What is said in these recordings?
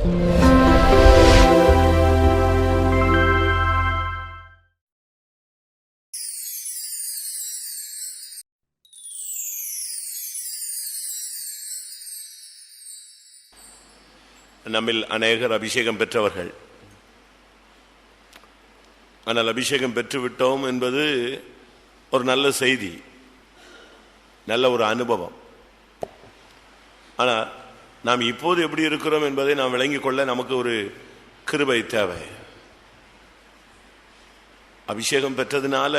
நம்மில் அநேகர் அபிஷேகம் பெற்றவர்கள். ஆனால் அபிஷேகம் பெற்றுவிட்டோம் என்பது ஒரு நல்ல செய்தி, நல்ல ஒரு அனுபவம். ஆனால் நாம் இப்போது எப்படி இருக்கிறோம் என்பதை நாம் விளங்கிக் கொள்ள நமக்கு ஒரு கிருபை தேவை. அபிஷேகம் பெற்றதுனால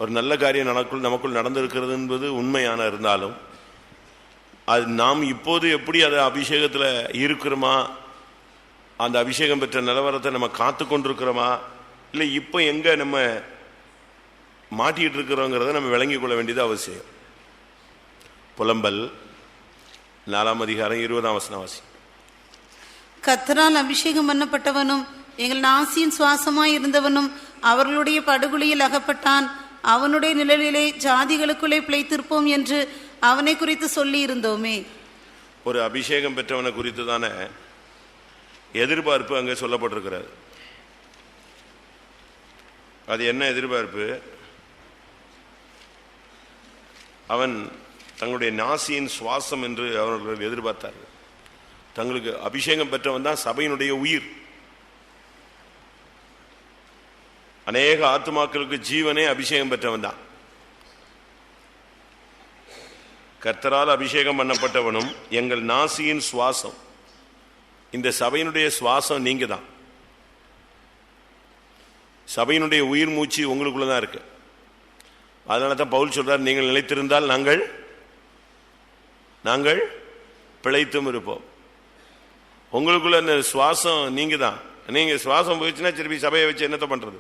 ஒரு நல்ல காரியம் நமக்குள் நடந்திருக்கிறது என்பது உண்மையான இருந்தாலும், அது நாம் இப்போது எப்படி அதை அபிஷேகத்தில் இருக்கிறோமா, அந்த அபிஷேகம் பெற்ற நிலவரத்தை நம்ம காத்து கொண்டிருக்கிறோமா, இல்லை இப்போ எங்கே நம்ம மாட்டிகிட்டு இருக்கிறோங்கிறத நம்ம விளங்கிக் கொள்ள வேண்டியது அவசியம். புலம்பல் 4 அதிகாரம் 20ஆம் வசனம் வாசி. கர்த்தரால் அபிஷேகம் பண்ணப்பட்டவனும் எங்கள் நாசியின் சுவாசமாய் இருந்தவனும் அவர்களுடைய படுகுழியில் அகப்பட்டான். அவனுடைய நிழலிலே ஜாதிகளுக்குள்ளே பிழைத்திருப்போம் என்று அவனை குறித்து சொல்லி இருந்தோமே. ஒரு அபிஷேகம் பெற்றவனை குறித்து தானே எதிர்பார்ப்பு அங்கே சொல்லப்பட்டிருக்கிறது. அது என்ன எதிர்பார்ப்பு? அவன் தங்களுடைய நாசியின் சுவாசம் என்று அவர்கள் எதிர்பார்த்தார்கள். தங்களுக்கு அபிஷேகம் பெற்றவன் தான் சபையினுடைய உயிர். அநேக ஆத்துமாக்களுக்கு ஜீவனே அபிஷேகம் பெற்றவன் தான். கர்த்தரால் அபிஷேகம் பண்ணப்பட்டவனும் எங்கள் நாசியின் சுவாசம். இந்த சபையினுடைய சுவாசம் நீங்க தான். சபையினுடைய உயிர் மூச்சு உங்களுக்குள்ளதான் இருக்கு. அதனால தான் பவுல் சொல்றார், நீங்கள் நிலைத்திருந்தால் நாங்கள் பிழைத்தும் இருப்போம். உங்களுக்குள்ள அந்த சுவாசம் நீங்க தான். நீங்க சுவாசம் போயிடுச்சுன்னா திருப்பி சபையை வச்சு என்னத்தை பண்றது?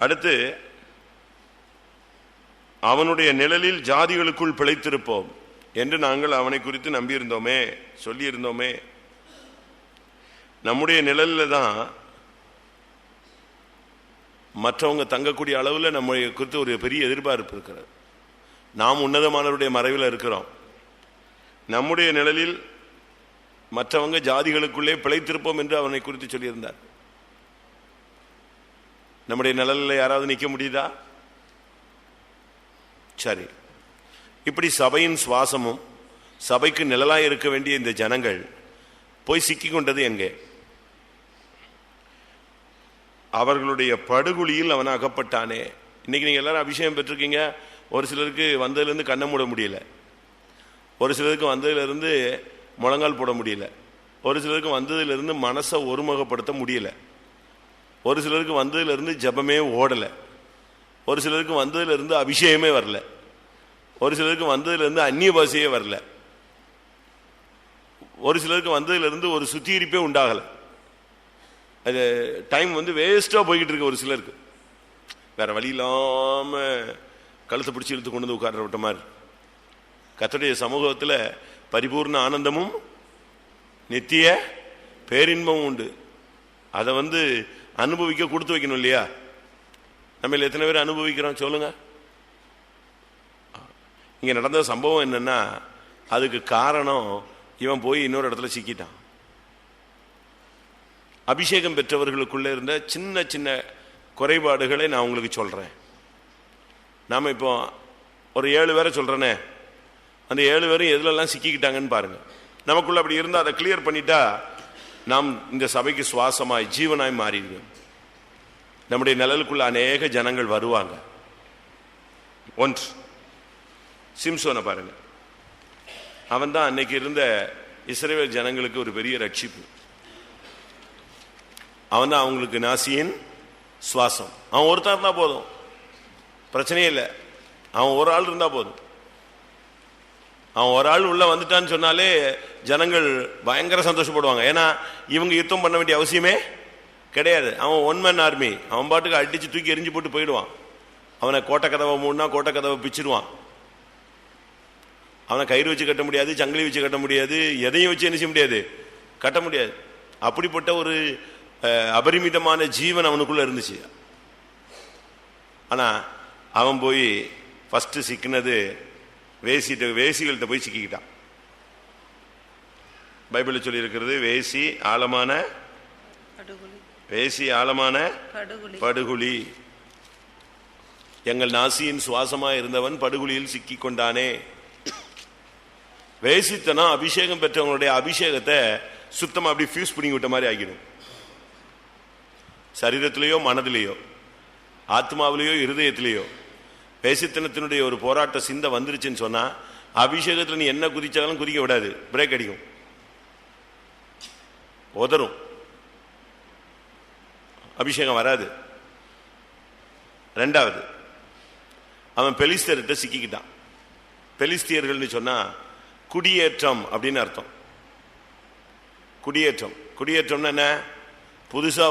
அடுத்து, அவனுடைய நிழலில் ஜாதிகளுக்குள் பிழைத்திருப்போம் என்று நாங்கள் அவனை குறித்து நம்பியிருந்தோமே, சொல்லியிருந்தோமே. நம்முடைய நிழலில் தான் மற்றவங்க தங்கக்கூடிய அளவில் நம்ம குறித்து ஒரு பெரிய எதிர்பார்ப்பு இருக்கிறது. நாம் உன்னதமானவருடைய மறைவில் இருக்கிறோம். நம்முடைய நிழலில் மற்றவங்க ஜாதிகளுக்குள்ளே பிழைத்திருப்போம் என்று அவனை குறித்து சொல்லியிருந்தார். நம்முடைய நிழலில் யாராவது நிற்க முடியுதா? சரி, இப்படி சபையின் சுவாசமும் சபைக்கு நிழலாய் இருக்க வேண்டிய இந்த ஜனங்கள் போய் சிக்கிக் கொண்டது எங்கே? அவர்களுடைய படுகுழியில் அவன் அகப்பட்டானே. இன்னைக்கு நீங்க எல்லாரும் அபிஷேகம் பெற்றிருக்கீங்க. ஒரு சிலருக்கு வந்ததுலேருந்து கண்ணை மூட முடியல, ஒரு சிலருக்கு வந்ததுலேருந்து முழங்கால் போட முடியல, ஒரு சிலருக்கு வந்ததுலேருந்து மனசை ஒருமுகப்படுத்த முடியல, ஒரு சிலருக்கு வந்ததுலேருந்து ஜபமே ஓடலை, ஒரு சிலருக்கு வந்ததுலேருந்து அபிஷேகமே வரல, ஒரு சிலருக்கு வந்ததுலேருந்து அந்நிய பாஷையே வரல, ஒரு சிலருக்கு வந்ததுலேருந்து ஒரு சுத்திகரிப்பே உண்டாகலை. அது டைம் வேஸ்ட்டாக போய்கிட்டு இருக்கு. ஒரு சிலருக்கு வேற வழி இல்லாமல் கழுத்தை பிடிச்சி இழுத்து கொண்டு வந்து உட்கார விட்ட மாதிரி. கர்த்தருடைய சமூகத்தில் பரிபூர்ண ஆனந்தமும் நித்திய பேரின்பமும் உண்டு. அதை அனுபவிக்க கொடுத்து வைக்கணும் இல்லையா? நம்ம எத்தனை பேர் அனுபவிக்கிறோம் சொல்லுங்க. இங்க நடந்த சம்பவம் என்னன்னா, அதுக்கு காரணம் இவன் போய் இன்னொரு இடத்துல சிக்கிட்டான். அபிஷேகம் பெற்றவர்களுக்குள்ள இருந்த சின்ன சின்ன குறைபாடுகளை நான் உங்களுக்கு சொல்றேன். நாம இப்போ ஒரு 7 பேரை சொல்றேனே, அந்த 7 பேரும் எதுலெல்லாம் சிக்கிக்கிட்டாங்கன்னு பாருங்க. நமக்குள்ள அப்படி இருந்தால் அதை கிளியர் பண்ணிட்டா நாம் இந்த சபைக்கு சுவாசமாய் ஜீவனாய் மாறிடுவோம். நம்முடைய நிழலுக்குள்ள அநேக ஜனங்கள் வருவாங்க. ஒன்று, சிம்சோனை பாருங்க. அவன் தான் அன்னைக்கு இருந்த இஸ்ரவேல் ஜனங்களுக்கு ஒரு பெரிய ரட்சிப்பு. அவன் தான் அவங்களுக்கு நாசியின் சுவாசம். அவன் ஒருத்தன் இருந்தா போதும், பிரச்சனையே இல்லை. அவன் ஒரு ஆள் இருந்தா போதும். அவன் ஒரு ஆள் உள்ள வந்துட்டான்னு சொன்னாலே ஜனங்கள் பயங்கர சந்தோஷப்படுவாங்க. ஏன்னா இவங்க யுத்தம் பண்ண வேண்டிய அவசியமே கிடையாது. அவன் 1 man ஆர்மி. அவன் பாட்டுக்கு அடிச்சு தூக்கி எரிஞ்சு போட்டு போயிடுவான். அவனை கோட்டை கதவை மூடினா கோட்டை கதவை பிச்சிடுவான். அவனை கயிறு வச்சு கட்ட முடியாது, சங்கிலி வச்சு கட்ட முடியாது, எதையும் வச்சு என்ன செய்ய முடியாது, கட்ட முடியாது. அப்படிப்பட்ட ஒரு அபரிமிதமான ஜீவன் அவனுக்குள்ள இருந்துச்சு. ஆனா அவன் போய் ஃபர்ஸ்ட் சிக்கினது வேசிகள்கிட்ட போய் சிக்கிக்கிட்டான். பைபிளில் சொல்லி இருக்கிறது, வேசி ஆழமான படுகுழி. எங்கள் நாசியின் சுவாசமாக இருந்தவன் படுகுழியில் சிக்கி கொண்டானே. வேசித்தனம் அபிஷேகம் பெற்றவங்களுடைய அபிஷேகத்தை சுத்தமா அப்படி ஃபியூஸ் பண்ணி விட்ட மாதிரி ஆகிடும். சரீரத்திலேயோ மனதிலேயோ ஆத்மாவிலேயோ இருதயத்திலேயோ வேசித்தனத்தினுடைய ஒரு போராட்ட சிந்தை வந்துருச்சுன்னு சொன்னா அபிஷேகத்தில் நீ என்ன குதிச்சாலும் குதிக்க விடாது, பிரேக் அடிக்கும், உதரும், அபிஷேகம் வராது. ரெண்டாவது, அவன் பெலிஸ்தர்கிட்ட சிக்கிக்கிட்டான். பெலிஸ்தியர்கள் சொன்னா குடியேற்றம் அப்படின்னு அர்த்தம். குடியேற்றம்னா என்ன? புதுசா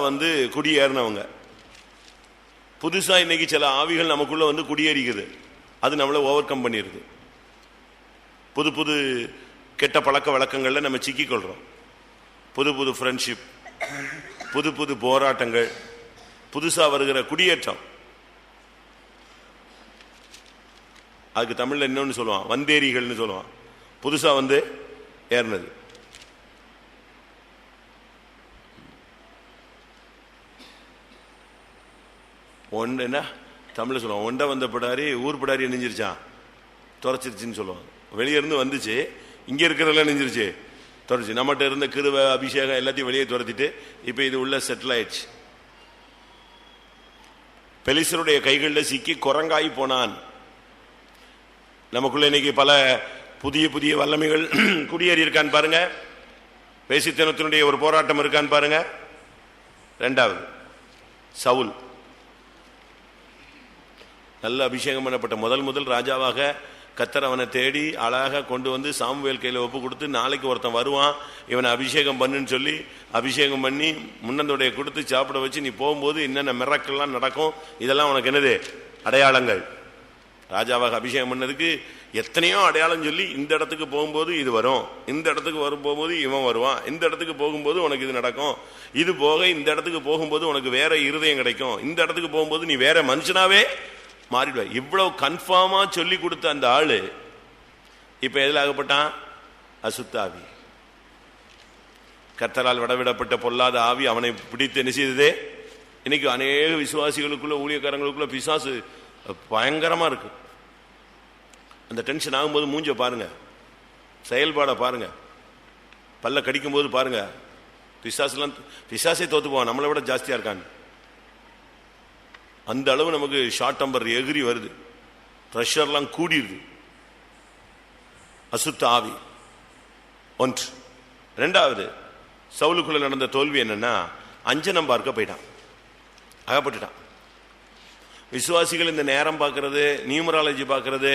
குடியேறினவங்க. புதுசா இன்னைக்கு சில ஆவிகள் நமக்குள்ள குடியேறிக்குது, அது நம்மளை ஓவர் கம் பண்ணிருது. புது புது கெட்ட பழக்க வழக்கங்கள்ல நம்ம சிக்கிக்கொள்றோம். புது புது ஃப்ரெண்ட்ஷிப், புது புது போராட்டங்கள், புதுசா வருகிற குடியேற்றம். அதுக்கு தமிழ்ல இன்னொன்னு சொல்லுவான், வந்தேரிகள்னு சொல்லுவான். புதுசா ஏறினது. ஒன்றுனா தமிழ்ல சொல்லுவான், ஒண்ட வந்த பிடாரி ஊர் பிடாரி நெஞ்சிருச்சான், துறைச்சிருச்சுன்னு சொல்லுவாங்க. வெளியே இருந்து வந்துச்சு, இங்க இருக்கிறதெல்லாம் நெஞ்சிருச்சு, துறைச்சு. நம்மகிட்ட இருந்த கிருவை அபிஷேகம் எல்லாத்தையும் வெளியே துரத்திட்டு இப்ப இது உள்ள செட்டில் ஆயிடுச்சு. பெலிஸ்தருடைய கைகளில் சிக்கி குரங்காய் போனான். நமக்குள்ள இன்னைக்கு பல புதிய புதிய வல்லமைகள் குடியேறி இருக்கான்னு பாருங்க. வேசித்தனத்தினுடைய ஒரு போராட்டம் இருக்கான்னு பாருங்க. ரெண்டாவது, சவுல் நல்ல அபிஷேகம் பண்ணப்பட்ட முதல் ராஜாவாக கர்த்தர் அவனை தேடி அழகாக கொண்டு சாமுவேல் கையில் ஒப்பு கொடுத்து, நாளைக்கு ஒருத்தன் வருவான் இவனை அபிஷேகம் பண்ணுன்னு சொல்லி அபிஷேகம் பண்ணி முன்னந்தோடைய கொடுத்து சாப்பிட வச்சு, நீ போகும்போது என்னென்ன மிரக்கெல்லாம் நடக்கும், இதெல்லாம் உனக்கு என்னது அடையாளங்கள். ராஜாவாக அபிஷேகம் பண்ணதுக்கு எத்தனையோ அடையாளம் சொல்லி, இந்த இடத்துக்கு போகும்போது இது வரும், இந்த இடத்துக்கு போகும்போது இவன் வருவான், இந்த இடத்துக்கு போகும்போது உனக்கு இது நடக்கும், இது போக இந்த இடத்துக்கு போகும்போது உனக்கு வேற இருதயம் கிடைக்கும், இந்த இடத்துக்கு போகும்போது நீ வேற மனுஷனாவே மாறிடுவ. இவ்வளவு கன்ஃபார்மா சொல்லி கொடுத்த அந்த ஆளு இப்ப எதில் ஆகப்பட்டான்? அசுத்த ஆவி. கர்த்தரால் விடவிடப்பட்ட பொல்லாத ஆவி அவனை பிடித்து என்ன செய்ததே. இன்னைக்கு அநேக விசுவாசிகளுக்குள்ள ஊழியக்காரங்களுக்குள்ள பிசாசு பயங்கரமா இருக்கு. அந்த டென்ஷன் ஆகும்போது மூஞ்ச பாருங்க, செயல்பாட பாருங்க, பல்ல கடிக்கும் போது பாருங்க, பிசாசே தோத்து போவான், நம்மளை விட ஜாஸ்தியா இருக்கான். அந்த அளவு நமக்கு ஷார்ட் டெம்பர் எகிரி வருது, பிரஷர்லாம் கூடிடுது. அசுத்த ஆவி ஒன்று. ரெண்டாவது, சவுலுக்குள்ள நடந்த தோல்வி என்னன்னா, அஞ்சனம் பார்க்க போயிட்டான், அகப்பட்டுட்டான். விசுவாசிகள் இந்த நேரம் பார்க்கறது, நியூமராலஜி பார்க்கறது,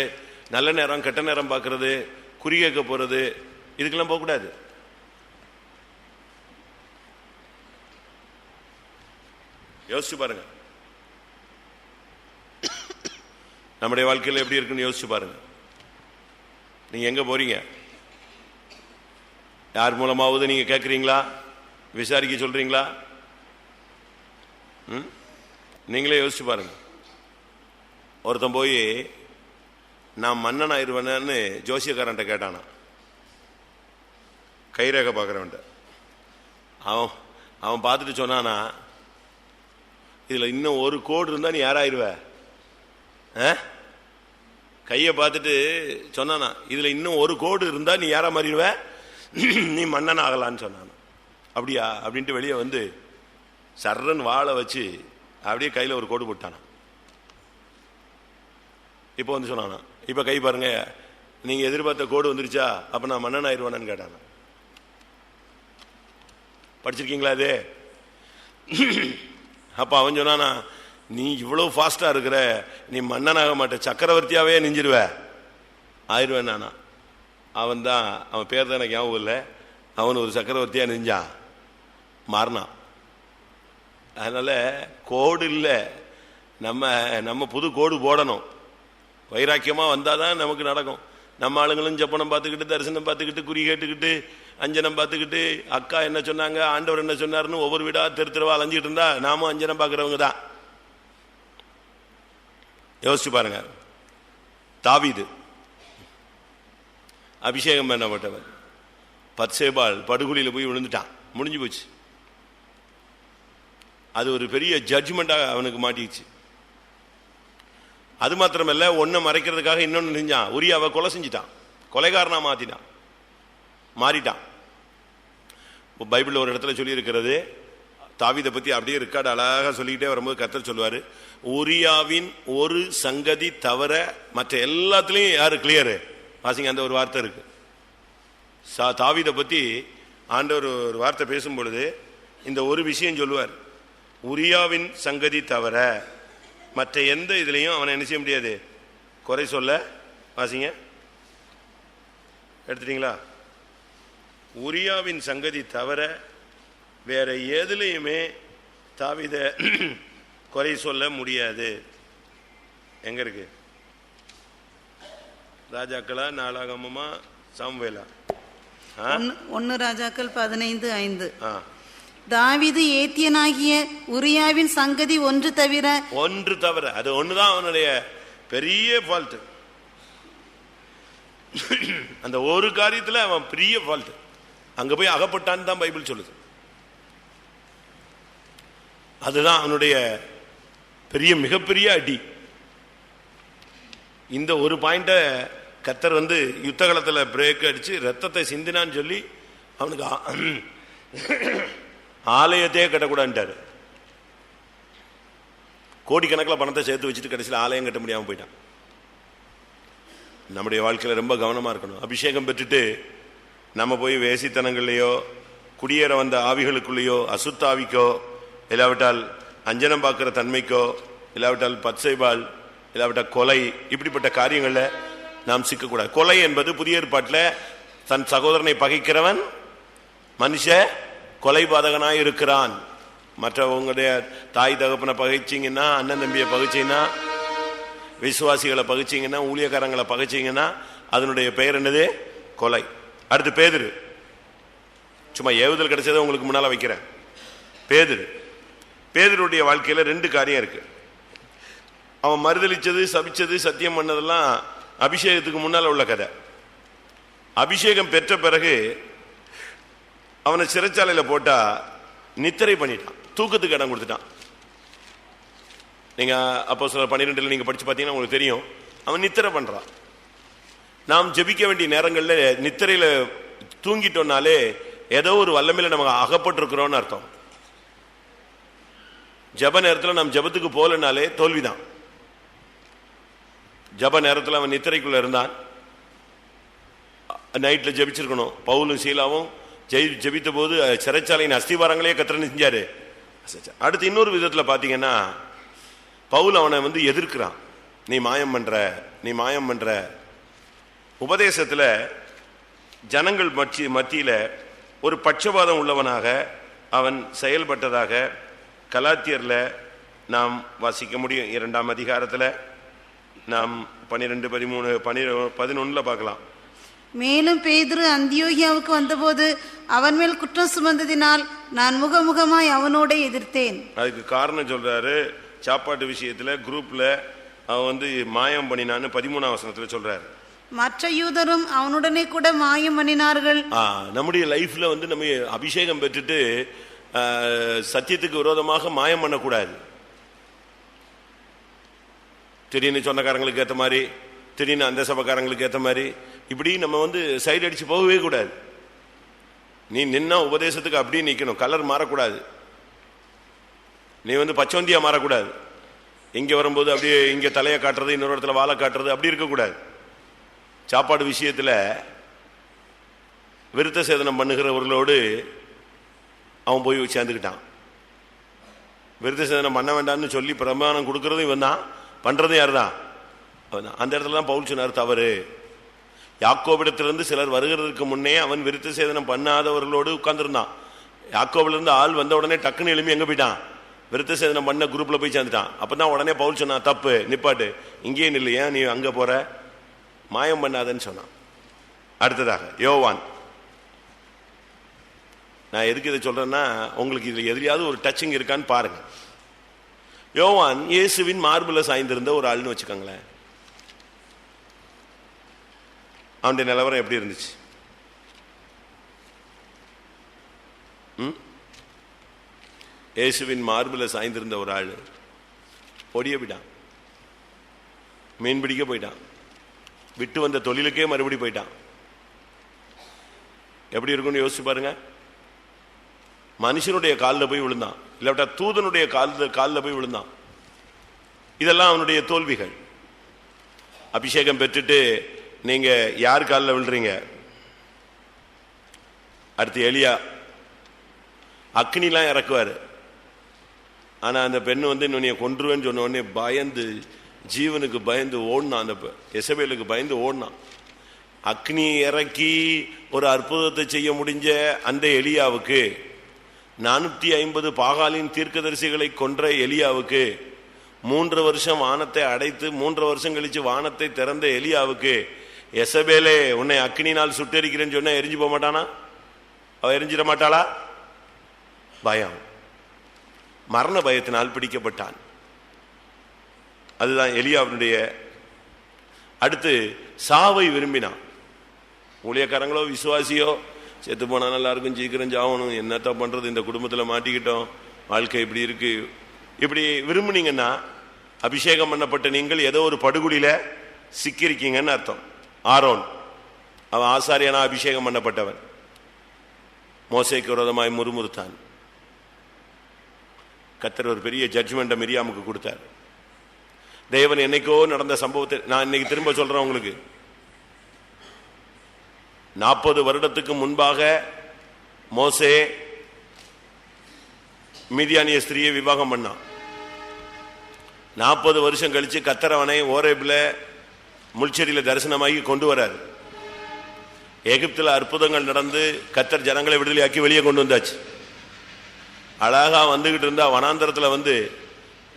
நல்ல நேரம் கெட்ட நேரம் பார்க்கறது, குறி கேட்க போறது, இதுக்கெல்லாம் போகக்கூடாது. யோசிச்சு பாருங்க, நம்முடைய வாழ்க்கையில் எப்படி இருக்குன்னு யோசிச்சு பாருங்க. நீங்க எங்க போறீங்க? யார் மூலமாவது நீங்க கேட்கறீங்களா? விசாரிக்க சொல்றீங்களா? நீங்களே யோசிச்சு பாருங்க. ஒருத்தன் போய் நான் மன்னன் ஆயிடுவேன்னு ஜோசியக்காரன்ட்ட கேட்டானா, கைரேகை பார்க்குறவன்ட்ட. அவன் பார்த்துட்டு சொன்னானா, இதுல இன்னும் ஒரு கோடு இருந்தா நீ யாராயிருவ? கையை பார்த்துட்டு சொன்னானா, இதுல இன்னும் ஒரு கோடு இருந்தா நீ யாரா மாறிடுவ? நீ மன்னன் ஆகலான்னு சொன்னானா. அப்படியா அப்படின்ட்டு வெளியே சர்றன் வாழை வச்சு அப்படியே கையில ஒரு கோடு போட்டானா. இப்போ சொன்னானா, இப்ப கை பாருங்க, நீங்க எதிர்பார்த்த கோடு வந்துருச்சா, அப்ப நான் மன்னன் ஆயிடுவானு கேட்டானா. படிச்சிருக்கீங்களா அது? அப்ப அவன் சொன்னானா, நீ இவ்வளவு ஃபாஸ்டா இருக்கிற, நீ மன்னனாக மாட்ட, சக்கரவர்த்தியாவே நெஞ்சிருவ, ஆயிடுவேன் நானா. அவன் பேர் தான் எனக்கு ஞாபகம் இல்லை, அவன் ஒரு சக்கரவர்த்தியா நெஞ்சான், மாறினான். அதனால கோடு இல்லை, நம்ம புது கோடு போடணும். வைராக்கியமா வந்தாதான் நமக்கு நடக்கும். நம்ம ஆளுங்களும் ஜப்பனம் பார்த்துக்கிட்டு, தரிசனம் பார்த்துக்கிட்டு, குறி கேட்டுக்கிட்டு, அஞ்சனம் பார்த்துக்கிட்டு, அக்கா என்ன சொன்னாங்க, ஆண்டவர் என்ன சொன்னாருன்னு ஒவ்வொரு வீடா தெருவா அலைஞ்சிட்டு இருந்தா நாமும் அஞ்சனம் பார்க்கிறவங்க தான். யோசிச்சு பாருங்க. தாவீது அபிஷேகம் பண்ணப்பட்டவர், பத்சேபாள் படுகொலியில் போய் விழுந்துட்டான், முடிஞ்சு போச்சு. அது ஒரு பெரிய ஜட்ஜ்மெண்டாக அவனுக்கு மாட்டிடுச்சு. அது மாத்திரமல்ல, ஒன்றை மறைக்கிறதுக்காக இன்னொன்று செஞ்சான். உரியாவை கொலை செஞ்சிட்டான், கொலைகாரனா மாறிட்டான். பைபிளில் ஒரு இடத்துல சொல்லி இருக்கிறது, தாவீதை பற்றி அப்படியே ரெக்கார்டு அழகாக சொல்லிக்கிட்டே வரும்போது கர்த்தர் சொல்லுவார், உரியாவின் ஒரு சங்கதி தவிர மற்ற எல்லாத்துலேயும் யாரு கிளியரு? வாசிங்க, அந்த ஒரு வார்த்தை இருக்கு. தாவீதை பற்றி ஆண்டவர் ஒரு வார்த்தை பேசும் பொழுது இந்த ஒரு விஷயம் சொல்லுவார், உரியாவின் சங்கதி தவிர மற்ற எந்த இதுலையும் அவனை என்ன செய்ய முடியாது, குறை சொல்ல. வாசிங்க, எடுத்துட்டீங்களா? உரியாவின் சங்கதி தவிர வேற எதுலையுமே தாவீதை குறை சொல்ல முடியாது. எங்க இருக்கு? ராஜாக்களா, நாளாகமமா, சாமுவேலா? 1 ராஜாக்கள் 15:5. தாவீது ஏத்தியனாகிய உரியாவின் சங்கதி ஒன்று தவிர அது ஒண்ணுதான் அவனுடைய பெரிய ஃபால்ட். அந்த ஒரு காரியத்துல அவன் பெரிய ஃபால்ட். அங்க போய் அகப்பட்டான்னு தான் பைபிள் சொல்லுது. அதுதான் அவனுடைய பெரிய மிகப்பெரிய அடி. இந்த ஒரு பாயிண்ட கர்த்தர் யுத்த காலத்தில் பிரேக் அடிச்சு ரத்தத்தை சிந்தினான்னு சொல்லி அவனுக்கு ஆலயத்தையே கட்டக்கூடாதுட்டாரு. கோடிக்கணக்கில் பணத்தை சேர்த்து வச்சுட்டு கடைசியில் ஆலயம் கட்ட முடியாமல் போயிட்டான். நம்முடைய வாழ்க்கையில் ரொம்ப கவனமாக இருக்கணும். அபிஷேகம் பெற்றுட்டு நம்ம போய் வேசித்தனங்கள்லையோ, குடியேற வந்த ஆவிகளுக்குள்ளேயோ, அசுத்தாவிக்கோ, இல்லாவிட்டால் அஞ்சனம் பார்க்கிற தன்மைக்கோ, இல்லாவிட்டால் பத்சேபாள், இல்லாவிட்டால் கொலை, இப்படிப்பட்ட காரியங்களில் நாம் சிக்கக்கூடாது. கொலை என்பது புதிய ஏற்பாட்டில் தன் சகோதரனை பகைக்கிறவன் மனுஷ கொலைபாதகனாய் இருக்கிறான். மற்றவங்களுடைய தாய் தகப்பனை பகைச்சிங்கன்னா, அண்ணன் தம்பியை பகைச்சிங்கன்னா, விசுவாசிகளை பகைச்சிங்கன்னா, ஊழியக்காரங்களை பகைச்சிங்கன்னா அதனுடைய பெயர் என்னது? கொலை. அடுத்து பேதுரு. சும்மா ஏவுதல் கிடைச்சதை உங்களுக்கு முன்னால வைக்கிறேன். பேதுருடைய வாழ்க்கையில 2 காரியம் இருக்கு. அவன் மறுதளிச்சது, சபிச்சது, சத்தியம் பண்ணதெல்லாம் அபிஷேகத்துக்கு முன்னால உள்ள கதை. அபிஷேகம் பெற்ற பிறகு அவனை சிறைச்சாலையில போட்டா நித்திரை பண்ணிட்டான், தூக்கத்துக்கு இடம் கொடுத்துட்டான். நீங்க அப்போஸ்தலர் 12 நீங்க படிச்சு பார்த்தீங்கன்னா உங்களுக்கு தெரியும், அவன் நித்திரை பண்றான். நாம் ஜெபிக்க வேண்டிய நேரங்களில் நித்திரையில தூங்கிட்டோம்னாலே ஏதோ ஒரு வல்லமையில நம்ம அகப்பட்டிருக்கிறோம்னு அர்த்தம். ஜப நேரத்தில் நாம் ஜபத்துக்கு போலனாலே தோல்விதான். ஜப நேரத்தில் அவன் நித்திரைக்குள்ள இருந்தான். நைட்ல ஜபிச்சிருக்கணும். பவுலும் சீலாவும் ஜபித்த போது சிறைச்சாலையின் அஸ்திவாரங்களே கர்த்தர் செஞ்சாரு. அடுத்து இன்னொரு விதத்துல பாத்தீங்கன்னா, பவுல் அவனை எதிர்க்கிறான். நீ மாயம் பண்ற. உபதேசத்துல ஜனங்கள் மத்தியில ஒரு பட்சபாதம் உள்ளவனாக அவன் செயல்பட்டதாக கலாத்தியர்ல நாம் வாசிக்க முடியும். 2ஆம் அதிகாரத்துல நாம் 12, 13, 11 பார்க்கலாம். மேலும் பேதுரு அந்தியோகியாவுக்கு வந்தபோது அவன் மேல் குற்றம் சுமந்ததினால் நான் முகமுகமாய் அவனோட எதிர்த்தேன். அதுக்கு காரணம் சொல்றாரு. சாப்பாட்டு விஷயத்துல குரூப்ல அவன் மாயம் பண்ணினான்னு 13ஆம் வசனத்துல சொல்றாரு. மற்ற யூதரும் அவனுடனே கூட மாயம் பண்ணினார்கள். நம்முடைய லைஃப்ல நம்ம அபிஷேகம் பெற்றுட்டு சத்தியத்துக்கு விரோதமாக மாயம் பண்ணக்கூடாது. திடீர்னு சொந்தக்காரங்களுக்கு ஏற்ற மாதிரி, திடீர்னு அந்த சபைக்காரங்களுக்கு ஏற்ற மாதிரி, இப்படி நம்ம சைடு அடிச்சு போகவே கூடாது. நீ நின்னா உபதேசத்துக்கு அப்படியே நிக்கணும். கலர் மாறக்கூடாது. நீ பச்சோந்தியா மாறக்கூடாது. இங்க வரும்போது அப்படியே இங்க தலையை காட்டுறது, இன்னொரு இடத்துல வாழை காட்டுறது, அப்படி இருக்கக்கூடாது. சாப்பாடு விஷயத்துல விருத்த சேதனம் பண்ணுகிறவர்களோடு அவன் போய் சேர்ந்துக்கிட்டான். விருத்த சேதனம் பண்ண வேண்டாம்னு சொல்லி பிரமாணம் கொடுக்கறதும் இவன் தான், பண்றதும் யார் தான்? அந்த இடத்துல தான் பவுல் சொன்னார் தவறு. யாக்கோபிடத்திலிருந்து சிலர் வருகிறதுக்கு முன்னே அவன் விருத்த சேதனம் பண்ணாதவர்களோடு உட்கார்ந்துருந்தான். யாக்கோபிலிருந்து ஆள் வந்த உடனே டக்குன்னு எழுப்பி எங்க போயிட்டான்? விருத்த சேதனம் பண்ண குரூப்ல போய் சேர்ந்துட்டான். அப்பதான் உடனே பவுல் சொன்னான், தப்பு, நிப்பாட்டு, இங்கேயே நில்லு, ஏன் நீ அங்க போற, மாயம் பண்ணாதன்னு சொன்னான். அடுத்ததாக யோவான். நான் எதுக்கு இதை சொல்றேன்னா, உங்களுக்கு இதுல எதிரியாவது ஒரு டச்சிங் இருக்கான்னு பாருங்க. யோவான் இயேசுவின் மார்புல சாய்ந்திருந்த ஒரு ஆள்னு வச்சுக்கோங்களேன். அவனுடைய நிலவரம் எப்படி இருந்துச்சு? இயேசுவின் மார்பில் சாய்ந்திருந்த ஒரு ஆள் ஓடிய போயிட்டான், மீன் பிடிக்க போயிட்டான், விட்டு வந்த தொழிலுக்கே மறுபடி போயிட்டான். எப்படி இருக்கும்னு யோசிச்சு பாருங்க. மனுஷனுடைய காலில் போய் விழுந்தான், இல்லாவிட்டா தூதனுடைய காலில் போய் விழுந்தான். இதெல்லாம் அவனுடைய தோல்விகள். அபிஷேகம் பெற்றுட்டு நீங்க யார் காலில் விழுறீங்க? அடுத்து எலியா அக்னிலாம் இறக்குவாரு. ஆனா அந்த பெண்ணு வந்து இன்னொன்னைய கொன்றுவேன்னு சொன்ன உடனே பயந்து, ஜீவனுக்கு பயந்து ஓடினான், அந்த எசபேலுக்கு பயந்து ஓடினான். அக்னி இறக்கி ஒரு அற்புதத்தை செய்ய முடிஞ்ச அந்த எலியாவுக்கு, 450 பாகாலின் தீர்க்கதரிசிகளை கொன்ற எலியாவுக்கு, 3 வருஷம் வானத்தை அடைத்து 3 வருஷம் கழிச்சு வானத்தை திறந்த எலியாவுக்கு, எசபேலே உன்னை அக்னினால் சுட்டெரிக்கிறேன்னு சொன்னா எரிஞ்சு போக மாட்டானா? அவ எரிஞ்சிட மாட்டாளா? பயம், மரண பயத்தினால் பிடிக்கப்பட்டான். அதுதான் எலியாவுடைய. அடுத்து சாவை விரும்பினான். ஊழியக்காரங்களோ விசுவாசியோ செத்து போனா நல்லா இருக்கும், சீக்கிரம் சாவணும், என்னத்த பண்றது, இந்த குடும்பத்தில் மாட்டிக்கிட்டோம், வாழ்க்கை இப்படி இருக்கு, இப்படி விரும்புனீங்கன்னா அபிஷேகம் பண்ணப்பட்ட நீங்கள் ஏதோ ஒரு படுகொலியில சிக்கிருக்கீங்கன்னு அர்த்தம். ஆரோன் அவன் ஆசாரியனா அபிஷேகம் பண்ணப்பட்டவன், மோசேக்கு விரோதமாய் முறுமுறுத்தான். கர்த்தர் ஒரு பெரிய ஜட்ஜ்மெண்ட்டை மிரியாமுக்கு கொடுத்தார். தேவன் என்னைக்கோ நடந்த சம்பவத்தை நான் இன்னைக்கு திரும்ப சொல்றேன் உங்களுக்கு. 40 வருடத்துக்கு முன்பாக மோசே மீதியானிய ஸ்திரியை விவாகம் பண்ணான். 40 வருஷம் கழிச்சு கர்த்தர் அவனை ஓரேபில் முள்செடியில தரிசனமாகி கொண்டு வராரு. எகிப்தில் அற்புதங்கள் நடந்து கர்த்தர் ஜனங்களை விடுதலையாக்கி வெளியே கொண்டு வந்தாச்சு. அழகா வந்துகிட்டு இருந்தா வனாந்தரத்தில் வந்து,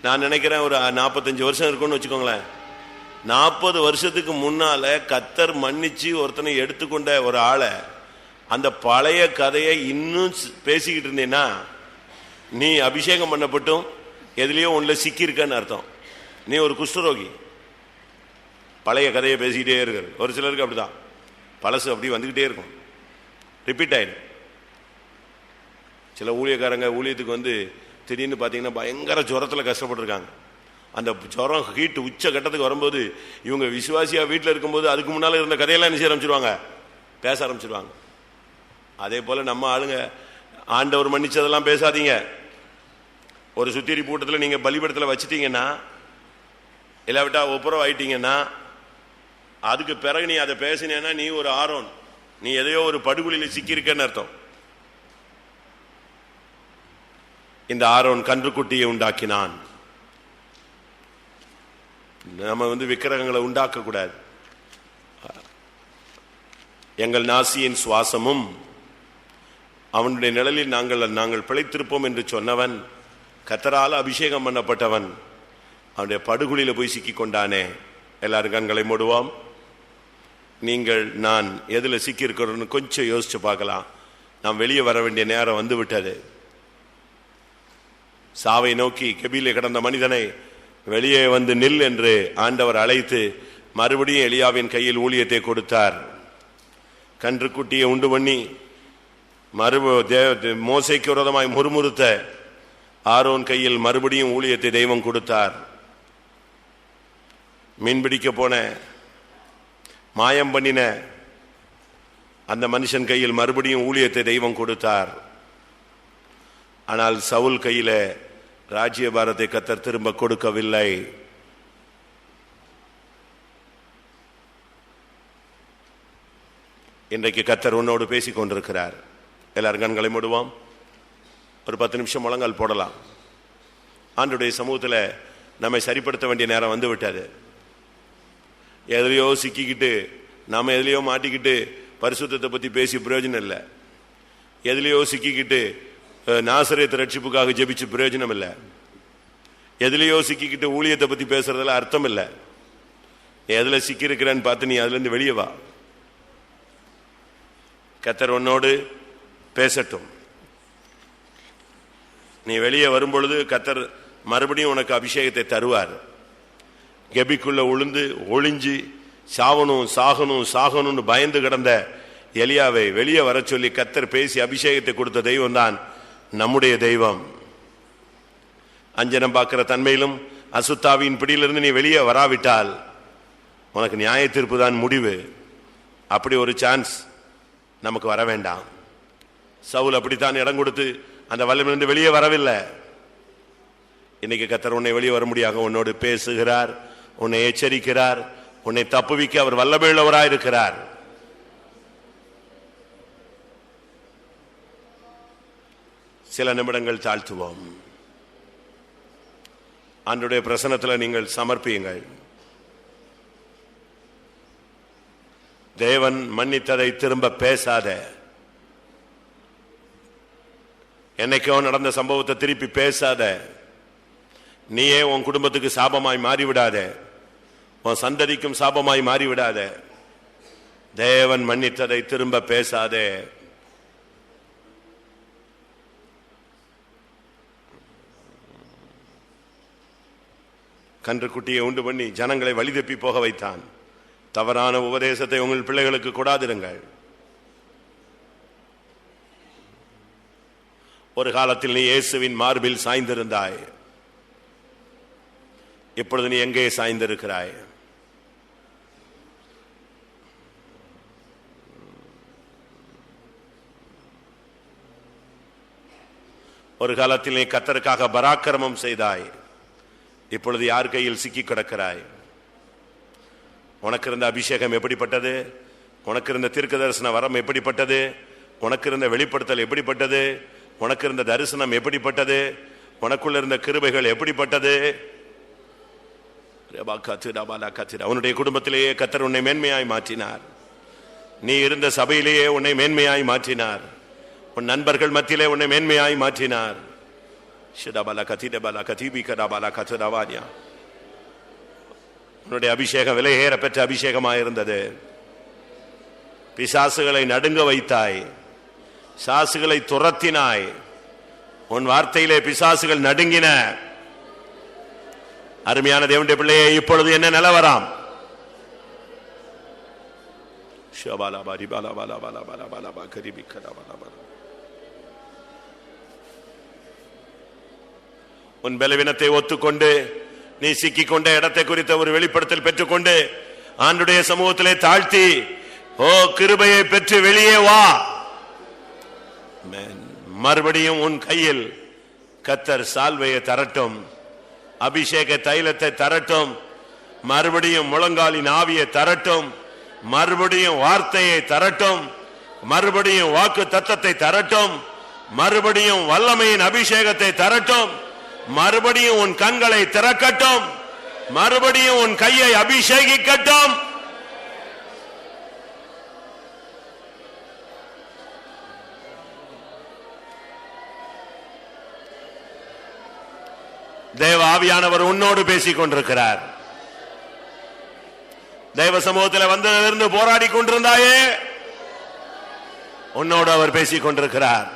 நான் நினைக்கிறேன் ஒரு 45 வருஷம் இருக்கும்னு வச்சுக்கோங்களேன். 40 வருஷத்துக்கு முன்னால கர்த்தர் மன்னிச்சு ஒருத்தனை எடுத்துக்கொண்ட ஒரு ஆளை, அந்த பழைய கதையை இன்னும் பேசிக்கிட்டு இருந்தேன்னா நீ அபிஷேகம் பண்ணப்பட்டும் எதுலயோ ஒன்றுல சிக்கியிருக்கன்னு அர்த்தம். நீ ஒரு குஷ்டரோகி. பழைய கதையை பேசிக்கிட்டே இருக்கிறது. ஒரு சிலருக்கு அப்படிதான், பழசு அப்படி வந்துக்கிட்டே இருக்கும், ரிப்பீட் ஆயிடும். சில ஊழியக்காரங்க ஊழியத்துக்கு வந்து திடீர்னு பார்த்தீங்கன்னா பயங்கர ஜுரத்தில் கஷ்டப்பட்டுருக்காங்க. அந்த ஜுரம் ஹீட்டு உச்ச கட்டத்துக்கு வரும்போது இவங்க விசுவாசியா வீட்டில் இருக்கும்போது அதுக்கு முன்னால் இருந்த கதையெல்லாம் என்ன செய்ய ஆரம்பிச்சிருவாங்க, பேச ஆரம்பிச்சிருவாங்க. அதே போல நம்ம ஆளுங்க ஆண்டவர் மன்னிச்சதெல்லாம் பேசாதீங்க. ஒரு சுத்திரி கூட்டத்தில் நீங்க பலிபடத்தில் வச்சுட்டீங்கன்னா, இல்லாவிட்டா ஒப்புரவு ஆயிட்டீங்கன்னா, அதுக்கு பிறகு நீ அதை பேசினேன்னா நீ ஒரு ஆரோன், நீ எதையோ ஒரு படுகொலியில் சிக்கியிருக்கன்னு அர்த்தம். இந்த ஆரோன் கன்றுக்குட்டியை உண்டாக்கினான். நம்ம வந்து விக்கிரகங்களை உண்டாக்க கூடாது. எங்கள் நாசியின் சுவாசமும் அவனுடைய நிழலில் நாங்கள் பிழைத்திருப்போம் என்று சொன்னவன், கர்த்தரால் அபிஷேகம் பண்ணப்பட்டவன், அவனுடைய படுகொலியில போய் சிக்கி கொண்டானே. எல்லாரும் கண்களை மூடுவோம். நீங்கள் நான் எதுல சிக்கி இருக்கிறோன்னு கொஞ்சம் யோசிச்சு பார்க்கலாம். நாம் வெளியே வர வேண்டிய நேரம் வந்து விட்டது. சாவை நோக்கி கெபிலே கிடந்த மனிதனை வெளியே வந்து நில் என்று ஆண்டவர் அழைத்து மறுபடியும் எலியாவின் கையில் ஊழியத்தை கொடுத்தார். கன்றுக்குட்டியை உண்டு பண்ணி மோசேக்கு விரோதமாய் முறுமுறுத்த ஆரோன் கையில் மறுபடியும் ஊழியத்தை தெய்வம் கொடுத்தார். மீன்பிடிக்க போன மாயம் பண்ணின அந்த மனுஷன் கையில் மறுபடியும் ஊழியத்தை தெய்வம் கொடுத்தார். ஆனால் சவுல் கையில ராஜ்யபாரத்தை கர்த்தர் திரும்ப கொடுக்கவில்லை. இன்றைக்கு கர்த்தர் உன்னோடு பேசிக் கொண்டிருக்கிறார். எல்லாரும் கண்களை மூடுவோம். ஒரு 10 நிமிஷம் முழங்கால் போடலாம். ஆண்டவருடைய சமூகத்தில் நம்மை சரிப்படுத்த வேண்டிய நேரம் வந்து விட்டாரு. எதுலையோ சிக்கிக்கிட்டு நாம எதுலையோ மாட்டிக்கிட்டு பரிசுத்தத்தை பத்தி பேசி பிரயோஜனம் இல்லை. எதுலையோ சிக்கிக்கிட்டு நாசரேத்து ரட்சிப்புக்காக ஜெபிச்சு பிரயோஜனம் இல்லை. எதுலையோ சிக்கிக்கிட்டு ஊழியத்தை பத்தி பேசுறதுல அர்த்தம் இல்லை. எதுல சிக்கி இருக்கிறேன்னு பார்த்து நீ அதுல இருந்து வெளியே வா. கர்த்தர் உன்னோடு பேசட்டும். நீ வெளியே வரும்பொழுது கர்த்தர் மறுபடியும் உனக்கு அபிஷேகத்தை தருவார். கெபிக்குள்ள உளுந்து ஒளிஞ்சு சாவணும் சாகணும் சாகணும்னு பயந்து கிடந்த எலியாவை வெளியே வர சொல்லி கர்த்தர் பேசி அபிஷேகத்தை கொடுத்த தெய்வம் தான் நம்முடைய தெய்வம். அஞ்சனம் பார்க்கிற தன்மையிலும் அசுத்தாவின் பிடியிலிருந்து நீ வெளியே வராவிட்டால் உனக்கு நியாய தீர்ப்பு தான் முடிவு. அப்படி ஒரு சான்ஸ் நமக்கு வர வேண்டாம். சவுல் அப்படித்தான் இடம் கொடுத்து அந்த வல்லமையிலிருந்து வெளியே வரவில்லை. இன்னைக்கு கர்த்தர் உன்னை வெளியே வர முடியாது, உன்னோடு பேசுகிறார், உன்னை எச்சரிக்கிறார், உன்னை தப்புவிக்க அவர் வல்லமையுள்ளவராய் இருக்கிறார். சில நிமிடங்கள் தாழ்த்துவோம். ஆண்டவருடைய பிரசன்னத்தில் நீங்கள் சமர்ப்பியுங்கள். தேவன் மன்னித்ததை திரும்ப பேசாத. என்னைக்கோ நடந்த சம்பவத்தை திருப்பி பேசாத. நீயே உன் குடும்பத்துக்கு சாபமாய் மாறிவிடாத, உன் சந்ததிக்கும் சாபமாய் மாறிவிடாத. தேவன் மன்னித்ததை திரும்ப பேசாதே. கன்றுக்குட்டியை உண்டு பண்ணி ஜனங்களை வழிதப்பி போக வைத்தான். தவறான உபதேசத்தை உங்கள் பிள்ளைகளுக்கு கொடாதிருங்கள். ஒரு காலத்தில் நீ இயேசுவின் மார்பில் சாய்ந்திருந்தாய். இப்பொழுது நீ எங்கே சாய்ந்திருக்கிறாய்? ஒரு காலத்தில் நீ கர்த்தருக்காக பராக்கிரமம் செய்தாய். இப்பொழுது யார் கையில் சிக்கி கிடக்கிறாய்? உனக்கு இருந்த அபிஷேகம் எப்படிப்பட்டது? உனக்கு இருந்த தீர்க்க தரிசன வரம் எப்படிப்பட்டது? உனக்கு இருந்த வெளிப்படுத்தல் எப்படிப்பட்டது? உனக்கு இருந்த தரிசனம் எப்படிப்பட்டது? உனக்குள்ள இருந்த கிருபைகள் எப்படிப்பட்டது? உன்னுடைய குடும்பத்திலேயே கர்த்தர் உன்னை மேன்மையாய் மாற்றினார். நீ இருந்த சபையிலேயே உன்னை மேன்மையாய் மாற்றினார். உன் நண்பர்கள் மத்தியிலே உன்னை மேன்மையாய் மாற்றினார். உன்னுடைய அபிஷேகம் விலையேற பெற்ற அபிஷேகமாயிருந்தது. பிசாசுகளை நடுங்க வைத்தாய், சாசுகளை துரத்தினாய். உன் வார்த்தையிலே பிசாசுகள் நடுங்கின. அருமையான தேவனுடைய பிள்ளையே, இப்பொழுது என்ன நிலவரம்? உன் பலவீனத்தை ஒத்துக்கொண்டு நீ சிக்கிக் கொண்ட இடத்தை குறித்த ஒரு வெளிப்படுத்தல் பெற்றுக்கொண்டு ஆண்டவருடைய சமூகத்திலே தாழ்த்தி, ஓ கிருபையை பெற்று வெளியே வா. மறுபடியும் உன் கையில் கர்த்தர் சால்வையை தரட்டும், அபிஷேக தைலத்தை தரட்டும், மறுபடியும் முழங்காலின் ஆவியை தரட்டும், மறுபடியும் வார்த்தையை தரட்டும், மறுபடியும் வாக்கு தத்தத்தை தரட்டும், மறுபடியும் வல்லமையின் அபிஷேகத்தை தரட்டும், மறுபடியும் உன் கண்களை திறக்கட்டும், மறுபடியும் உன் கையை அபிஷேகிக்கட்டும். தேவ ஆவியானவர் உன்னோடு பேசிக் கொண்டிருக்கிறார். தேவ சமூகத்தில் வந்ததிலிருந்து போராடி கொண்டிருந்தாயே, உன்னோடு அவர் பேசிக் கொண்டிருக்கிறார்.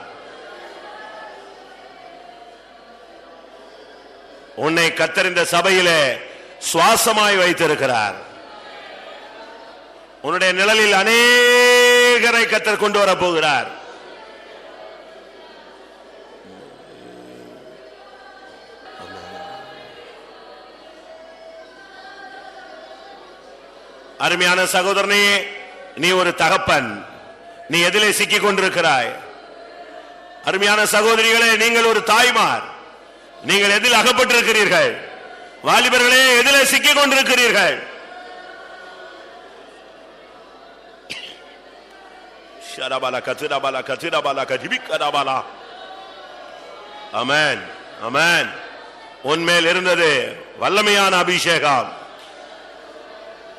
உன்னை கர்த்தர் இந்த சபையிலே சுவாசமாய் வைத்திருக்கிறார். உன்னுடைய நிழலில் அநேகரை கர்த்தர் கொண்டு வர போகிறார். அருமையான சகோதரனே, நீ ஒரு தகப்பன், நீ எதிலே சிக்கிக் கொண்டிருக்கிறாய்? அருமையான சகோதரிகளே, நீங்கள் ஒரு தாய்மார், நீங்கள் எதில் அகப்பட்டிருக்கிறீர்கள்? வாலிபர்களே, எதிலே சிக்கிக் கொண்டிருக்கிறீர்கள்? ஆமென், ஆமென். உன்மேல் இருந்தது வல்லமையான அபிஷேகம்.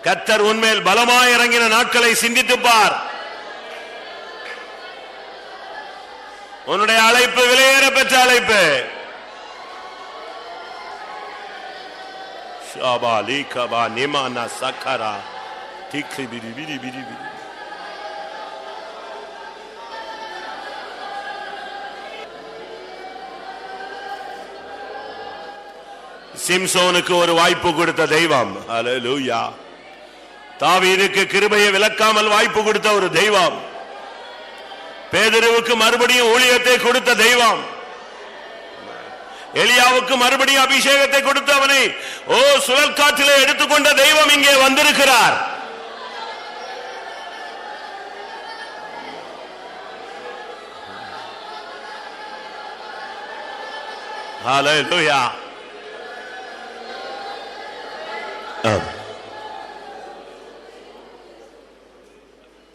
கர்த்தர் உன்மேல் பலமாய் இறங்கின நாட்களை சிந்தித்து பார். உன்னுடைய அழைப்பு விலையேற பெற்ற அழைப்பு. சிம்சோனுக்கு ஒரு வாய்ப்பு கொடுத்த தெய்வம். அல்லேலூயா. தாவீதுக்கு கிருபையை விலக்காமல் வாய்ப்பு கொடுத்த ஒரு தெய்வம். பேதுருவுக்கு மறுபடியும் ஊழியத்தை கொடுத்த தெய்வம். எலியாவுக்கு மறுபடியும் அபிஷேகத்தை கொடுத்து அவனை சுழல் காற்றிலே எடுத்துக்கொண்ட தெய்வம் இங்கே வந்திருக்கிறார். ஹல்லேலூயா.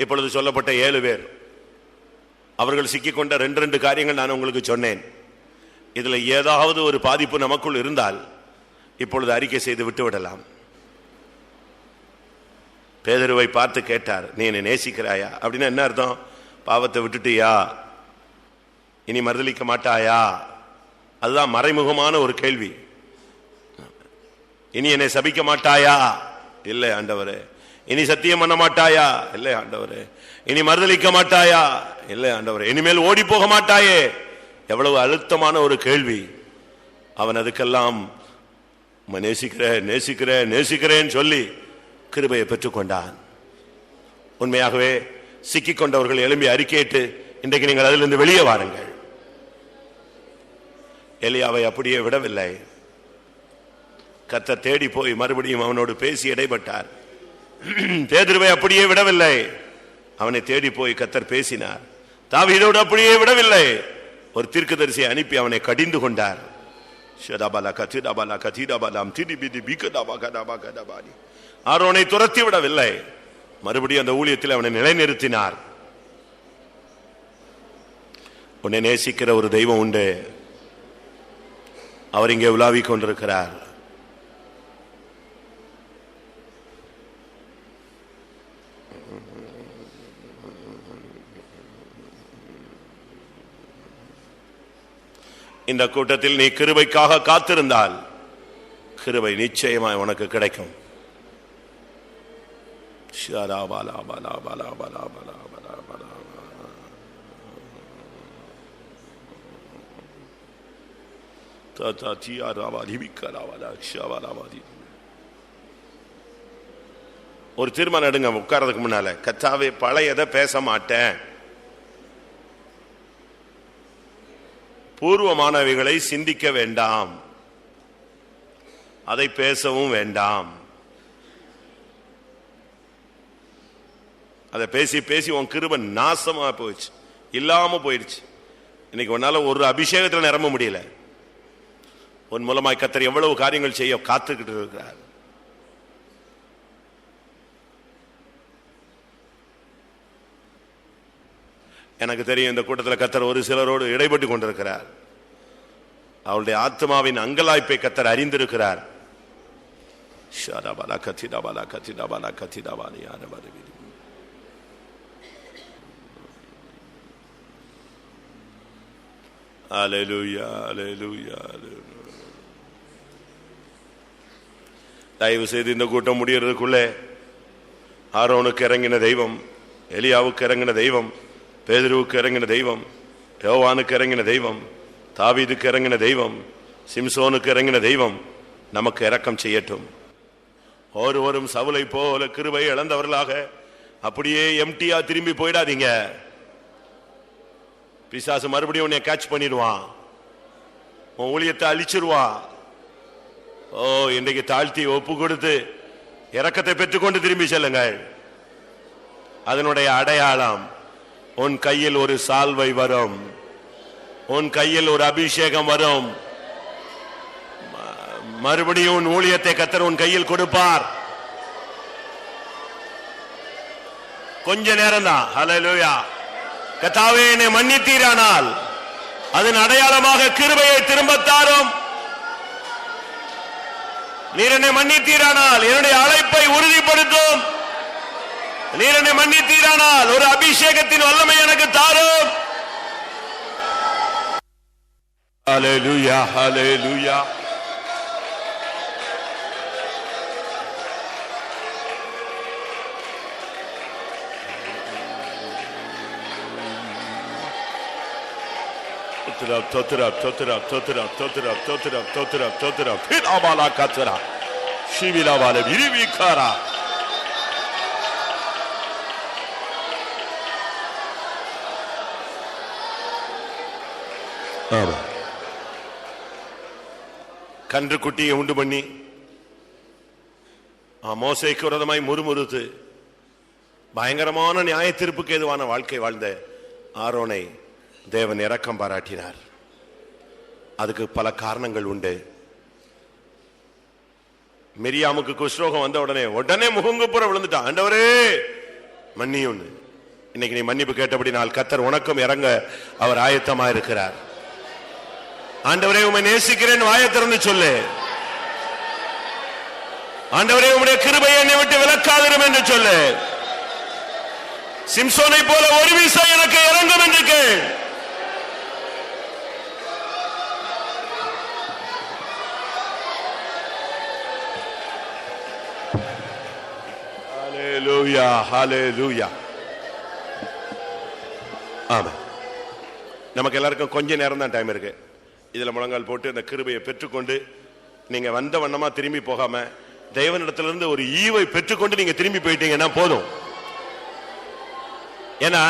இப்பொழுது சொல்லப்பட்ட 7 பேர் அவர்கள் சிக்கிக்கொண்ட 2 காரியங்கள் நான் உங்களுக்கு சொன்னேன். இதுல ஏதாவது ஒரு பாதிப்பு நமக்குள் இருந்தால் இப்பொழுது அறிக்கை செய்து விட்டு விடலாம். பேதுருவை பார்த்து கேட்டார், நீ என்னை நேசிக்கிறாயா? அப்படின்னா என்ன அர்த்தம்? பாவத்தை விட்டுட்டியா? இனி மறுதலிக்க மாட்டாயா? அதுதான் மறைமுகமான ஒரு கேள்வி. இனி என்னை சபிக்க மாட்டாயா? இல்லை ஆண்டவரே. இனி சத்தியம் பண்ண மாட்டாயா? இல்லை ஆண்டவரே. இனி மறுதலிக்க மாட்டாயா? இல்லை ஆண்டவரே. இனிமேல் ஓடி போக மாட்டாயே? எவ்வளவு அழுத்தமான ஒரு கேள்வி. அவன் அதுக்கெல்லாம் நேசிக்கிறேன் நேசிக்கிறேன் நேசிக்கிறேன் சொல்லி கிருபையை பெற்றுக்கொண்டான். உண்மையாகவே சிக்கிக் கொண்டவர்கள் எழும்பி அறிக்கையிட்டு இன்றைக்கு நீங்கள் அதிலிருந்து வெளியே வாருங்கள். எலியாவை அப்படியே விடவில்லை. கர்த்தர் தேடி போய் மறுபடியும் அவனோடு பேசி இடைப்பட்டார். பேதுருவை அப்படியே விடவில்லை. அவனை தேடி போய் கர்த்தர் பேசினார். தாவீதோடு அப்படியே விடவில்லை. ஒரு தீர்க்கதரிசியை அனுப்பி அவனை கடிந்து கொண்டார். ஆரோனை துரத்தி விடவில்லை. மறுபடியும் அந்த ஊழியத்தில் அவனை நிலைநிறுத்தினார். உன்னை நேசிக்கிற ஒரு தெய்வம் உண்டு. அவர் இங்கே உலாவிக் கொண்டிருக்கிறார். இந்த கூட்டத்தில் நீ கிருபைக்காக காத்திருந்தால் கிருபை நிச்சயமாய் உனக்கு கிடைக்கும். ஒரு தீர்மானம் எடுங்க உட்கார்றதுக்கு முன்னால. கர்த்தாவே, பழையதை பேச மாட்டேன். பூர்வமானவைகளை சிந்திக்க வேண்டாம். அதை பேசவும் வேண்டாம். அதை பேசி பேசி உன் கிருபை நாசமா போயிடுச்சு, இல்லாம போயிடுச்சு. இன்னைக்கு உன்னால ஒரு அபிஷேகத்தில் நிரம்ப முடியல. உன் மூலமாய் கர்த்தர் எவ்வளவு காரியங்கள் செய்ய காத்துக்கிட்டு இருக்கிறார். எனக்கு தெரியும் இந்த கூட்டத்தில் கர்த்தர் ஒரு சிலரோடு இடைப்பட்டு கொண்டிருக்கிறார். அவருடைய ஆத்மாவின் அங்கலாய்ப்பை கர்த்தர் அறிந்திருக்கிறார். தயவு செய்து இந்த கூட்டம் முடியறதுக்குள்ளே ஆரோனுக்கு இறங்கின தெய்வம், எலியாவுக்கு இறங்கின தெய்வம், பேதுருவுக்கு இறங்கின தெய்வம், யோவானுக்கு இறங்கின தெய்வம், தாவீதுக்கு இறங்கின தெய்வம், சிம்சோனுக்கு இறங்கின தெய்வம் நமக்கு இரக்கம் செய்யட்டும். ஒருவரும் சவுலை போல கிருபை இழந்தவர்களாக அப்படியே எம்டியா திரும்பி போயிடாதீங்க. பிசாசு மறுபடியும் உன்னை கேட்ச் பண்ணிடுவான், உன் ஊழியத்தை அழிச்சிருவான். இன்றைக்கு தாழ்த்தி ஒப்பு கொடுத்து இரக்கத்தை பெற்றுக்கொண்டு திரும்பி செல்லுங்கள். அதனுடைய அடையாளம் உன் கையில் ஒரு சால்வை வரும், உன் கையில் ஒரு அபிஷேகம் வரும். மறுபடியும் உன் ஊழியத்தை கர்த்தர் உன் கையில் கொடுப்பார். கொஞ்ச நேரம் தான். ஹல்லேலூயா. கர்த்தாவே, என்னை மன்னித்தீரானால் அதன் அடையாளமாக கிருபையை திரும்பத்தாரும். நீர் என்னை மன்னித்தீரானால் என்னுடைய அழைப்பை உறுதிப்படுத்தும். நீர் என்னை மன்னித்தீரானால் ஒரு அபிஷேகத்தின் வல்லமை எனக்கு தாரும். ஹல்லேலூயா, ஹல்லேலூயா. கன்று குட்டியை உண்டு பண்ணி மோசேக்கு விரோதமாய் முறுமுறுத்து பயங்கரமான நியாய தீர்ப்புக்கு ஏதுவான வாழ்க்கை வாழ்ந்த ஆரோனை தேவன் இரக்கம் பாராட்டினார். அதுக்கு பல காரணங்கள் உண்டு. மிரியாமுக்கு குஷ்ரோகம் வந்த உடனே முகங்குப்புற விழுந்துட்டான். ஆண்டவரே மன்னியும். இன்னைக்கு நீ மன்னிப்பு கேட்டபடினால் கர்த்தர் உனக்கும் இறங்க அவர் ஆயத்தமா இருக்கிறார். ஆண்டவரே உம்மை நேசிக்கிறேன் வாயை திறந்து சொல்லு. ஆண்டவரே உம்முடைய கிருபையை என்னை விட்டு விலக்காதிரும் என்று சொல்லு. சிம்சோனை போல ஒரு வீசா எனக்கு இறங்கும் என்று கேள். ஹல்லேலூயா, ஹல்லேலூயா. ஆமா, நமக்கு எல்லாருக்கும் கொஞ்ச நேரம் தான் டைம் இருக்கு. இதுல முழங்கால் போட்டு இந்த கிருபையை பெற்றுக்கொண்டு நீங்க வந்த வண்ணமா திரும்பி போகாம தேவனிடத்திலிருந்து ஒரு ஈவை பெற்றுக்கொண்டு நீங்க திரும்பி போயிட்டீங்கன்னா போதும். ஏன்னா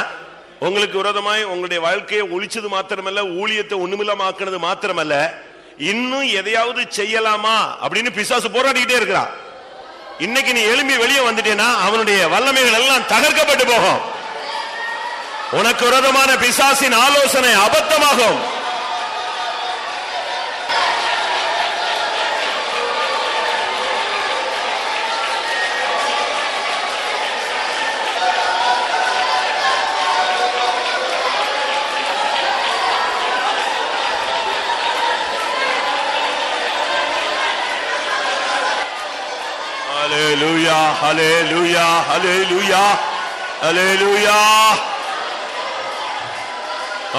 உங்களுக்கு விரோதமாய் உங்களுடைய வாழ்க்கையை ஒழிச்சது மாத்திரமல்ல, ஊழியத்தை ஒண்ணுமில்லாம ஆக்குனது மாத்திரமல்ல, இன்னும் எதையாவது செய்யலாமா அப்படின்னு பிசாசு போராடிக்கிட்டே இருக்கிறான். இன்னைக்கு நீ எழும்பி வெளியே வந்துட்டேன்னா அவனுடைய வல்லமைகள் எல்லாம் தகர்க்கப்பட்டு போகும். உனக்கு விரோதமான பிசாசின் ஆலோசனை அபத்தமாகும். Hallelujah, hallelujah, hallelujah, hallelujah.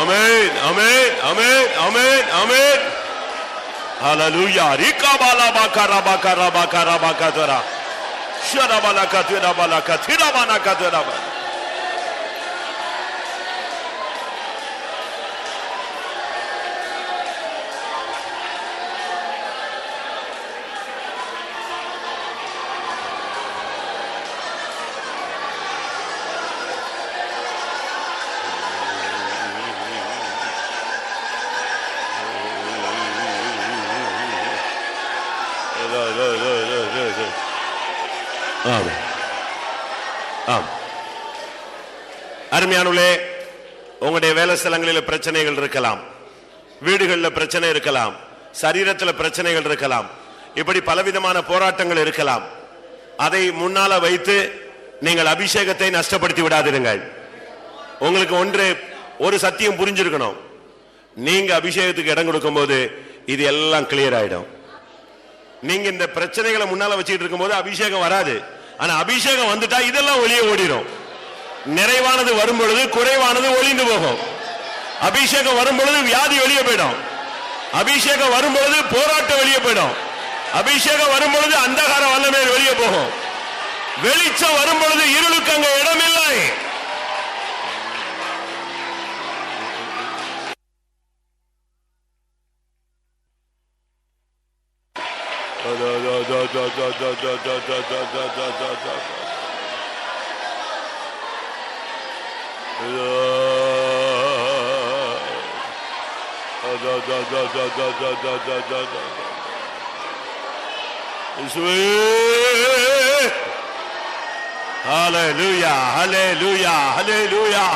Amen, amen, amen, amen, amen. Hallelujah. Rika bala bakara bakara bakara bakara. Shara bala katira bala katira bana katira bana. அருமையானவர்களே, உங்களுடைய வேலை ஸ்தலங்களில் பிரச்சனைகள் இருக்கலாம், வீடுகளில் பிரச்சனை இருக்கலாம், சரீரத்தில் பிரச்சனைகள் இருக்கலாம், இப்படி பலவிதமான போராட்டங்கள் இருக்கலாம். அதை முன்னால வைத்து நீங்கள் அபிஷேகத்தை நஷ்டப்படுத்தி விடாதிருங்கள். உங்களுக்கு ஒரு சத்தியம் புரிஞ்சிருக்கணும். நீங்க அபிஷேகத்துக்கு இடம் கொடுக்கும் போது இது எல்லாம் கிளியர் ஆயிடும். நீங்க இந்த பிரச்சனைகளை முன்னால வச்சுட்டு இருக்கும் போது அபிஷேகம் வராது. ஆனா அபிஷேகம் வந்துட்டா இதெல்லாம் ஒளிய ஓடிடும். நிறைவானது வரும் பொழுது குறைவானது ஒளிந்து போகும். அபிஷேகம் வரும் பொழுது வியாதி வெளியே போயிடும். அபிஷேகம் வரும் பொழுது போராட்டம் வெளியே போயிடும். அபிஷேகம் வரும் பொழுது அந்தகார வல்லமை வெளியே போகும். வெளிச்சம் வரும் பொழுது இருளுக்கு அங்க இடமில்லை. Hallelujah, hallelujah, hallelujah,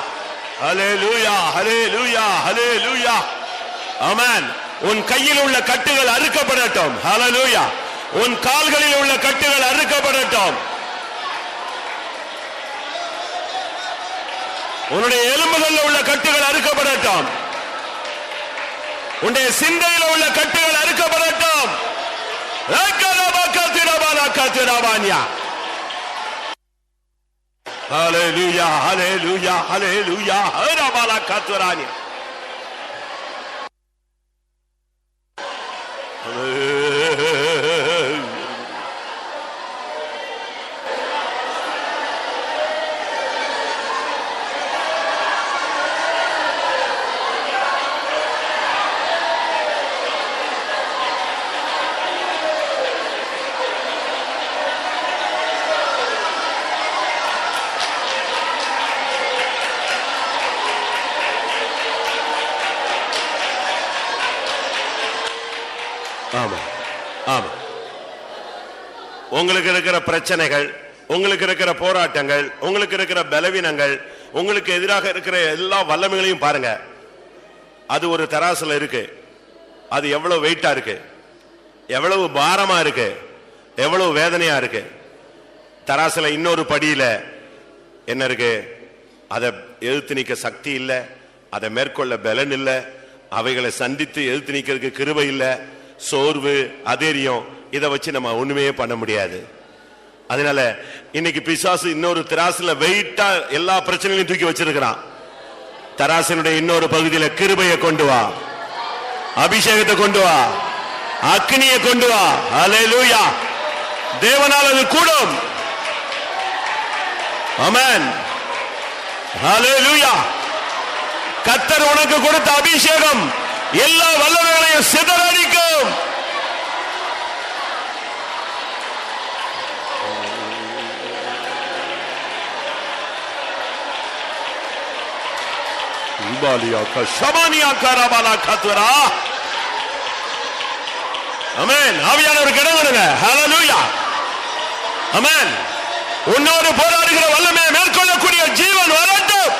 hallelujah, hallelujah, hallelujah. Amen. உன் கையில் உள்ள கட்டுகள் அறுக்கப்படட்டும். Hallelujah. உன் கால்களில் உள்ள கட்டுகள் அறுக்கப்படட்டும். உன்னுடைய எலும்புகளில் உள்ள கட்டுகள் அறுக்கப்படட்டும். உன்னுடைய சிந்தையில் உள்ள கட்டுகள் அறுக்கப்படட்டும். Hallelujah, hallelujah, hallelujah. Harabala katurani. ஆமா. உங்களுக்கு இருக்கிற பிரச்சனைகள், உங்களுக்கு இருக்கிற போராட்டங்கள், உங்களுக்கு இருக்கிற பலவீனங்கள், உங்களுக்கு எதிராக இருக்கிற எல்லா வல்லமைகளையும் பாருங்க. அது ஒரு தராசுல இருக்கு. அது எவ்வளவு வெயிட்டா இருக்கு, எவ்வளவு பாரமா இருக்கு, எவ்வளவு வேதனையா இருக்கு. தராசுல இன்னொரு படியில என்ன இருக்கு? அதை எதிர்த்து நிக்க சக்தி இல்ல, அதை மேற்கொள்ள பலன் இல்ல, அவைகளை சந்தித்து எதிர்த்து நிக்கிறதுக்கு கிருபை இல்ல, சோர்வு, அதேரியம். இதை வச்சு நம்ம ஒண்ணுமே பண்ண முடியாது. அதனால இன்னைக்கு பிசாசு இன்னொரு தராசுல வெயிட்டா எல்லா பிரச்சனைகளையும் தூக்கி வச்சிருக்கிறான். தராசினுடைய இன்னொரு பகுதியில கிருபையை கொண்டு வா, அபிஷேகத்தை கொண்டு வா, அக்னியை கொண்டு வா. ஹல்லேலூயா. தேவனால் அது கூடும். ஆமென். ஹல்லேலூயா. கர்த்தர் உனக்கு கொடுத்த அபிஷேகம் எல்லா வல்லமைகளையும் சிதறடிக்கும். ஆவியானவர் கடவுளுங்க. ஹல்லேலூயா. ஆமென். உன்னோடு போராடுகிற வல்லமையை மேற்கொள்ளக்கூடிய ஜீவன் வரட்டும்.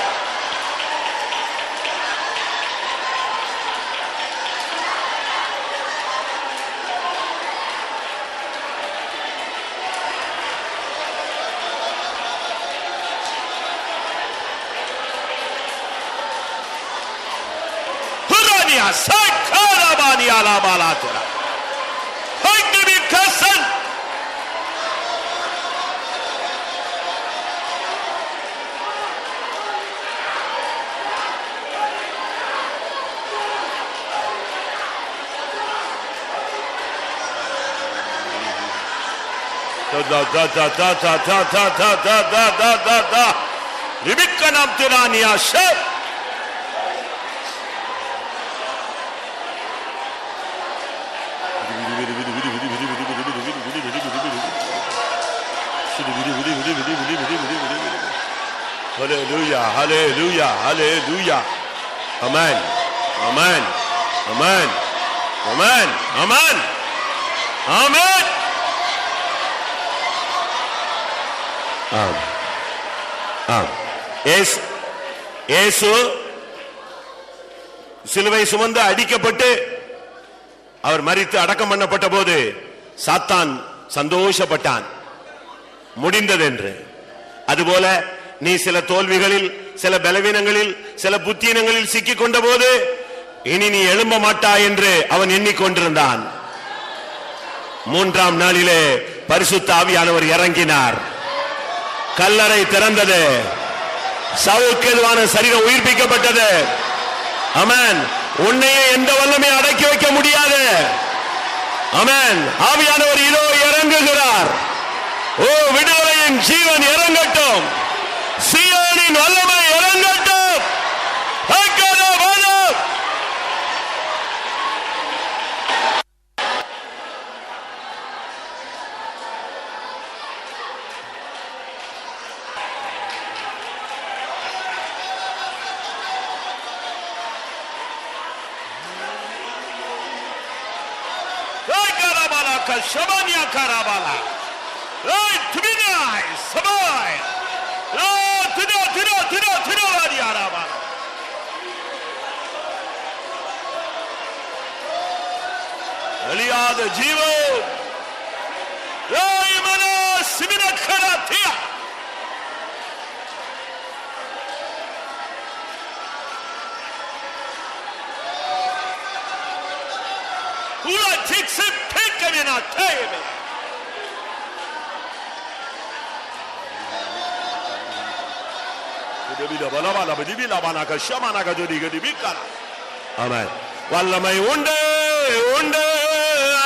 Hallelujah, hallelujah, hallelujah. Amen, amen, amen, amen, amen, amen. இயேசு சிலுவை சுமந்து அடிக்கப்பட்டு அவர் மரித்து அடக்கம் பண்ணப்பட்ட போது சாத்தான் சந்தோஷப்பட்டான், முடிந்தது என்று. அதுபோல நீ சில தோல்விகளில், சில பலவீனங்களில், சில புத்தீனங்களில் சிக்கிக் கொண்ட போது இனி நீ எழும்ப மாட்டாய் என்று அவன் எண்ணிக்கொண்டிருந்தான். மூன்றாம் நாளிலே பரிசுத்த ஆவியானவர் இறங்கினார். கல்லறை திறந்தது. சவுலுக்கு எதுவான சரீரம் உயிர்ப்பிக்கப்பட்டது. ஆமென். உன்னையே எந்த வல்லமை அடக்கி வைக்க முடியாது. ஆமென். ஆவியானவர் இதோ இறங்குகிறார். ஓ, விடுதலையின் ஜீவன் இறங்கட்டும். சீயோனின் வல்லமை இறங்கட்டும். Shabania Karabala. Right to be nice. Sabai. Oh, to Arabala. Aliyad Jivo. Oh, Imana Simina Karatia. Who takes him? Not tell me. Amen. வல்லமை உண்டு உண்டு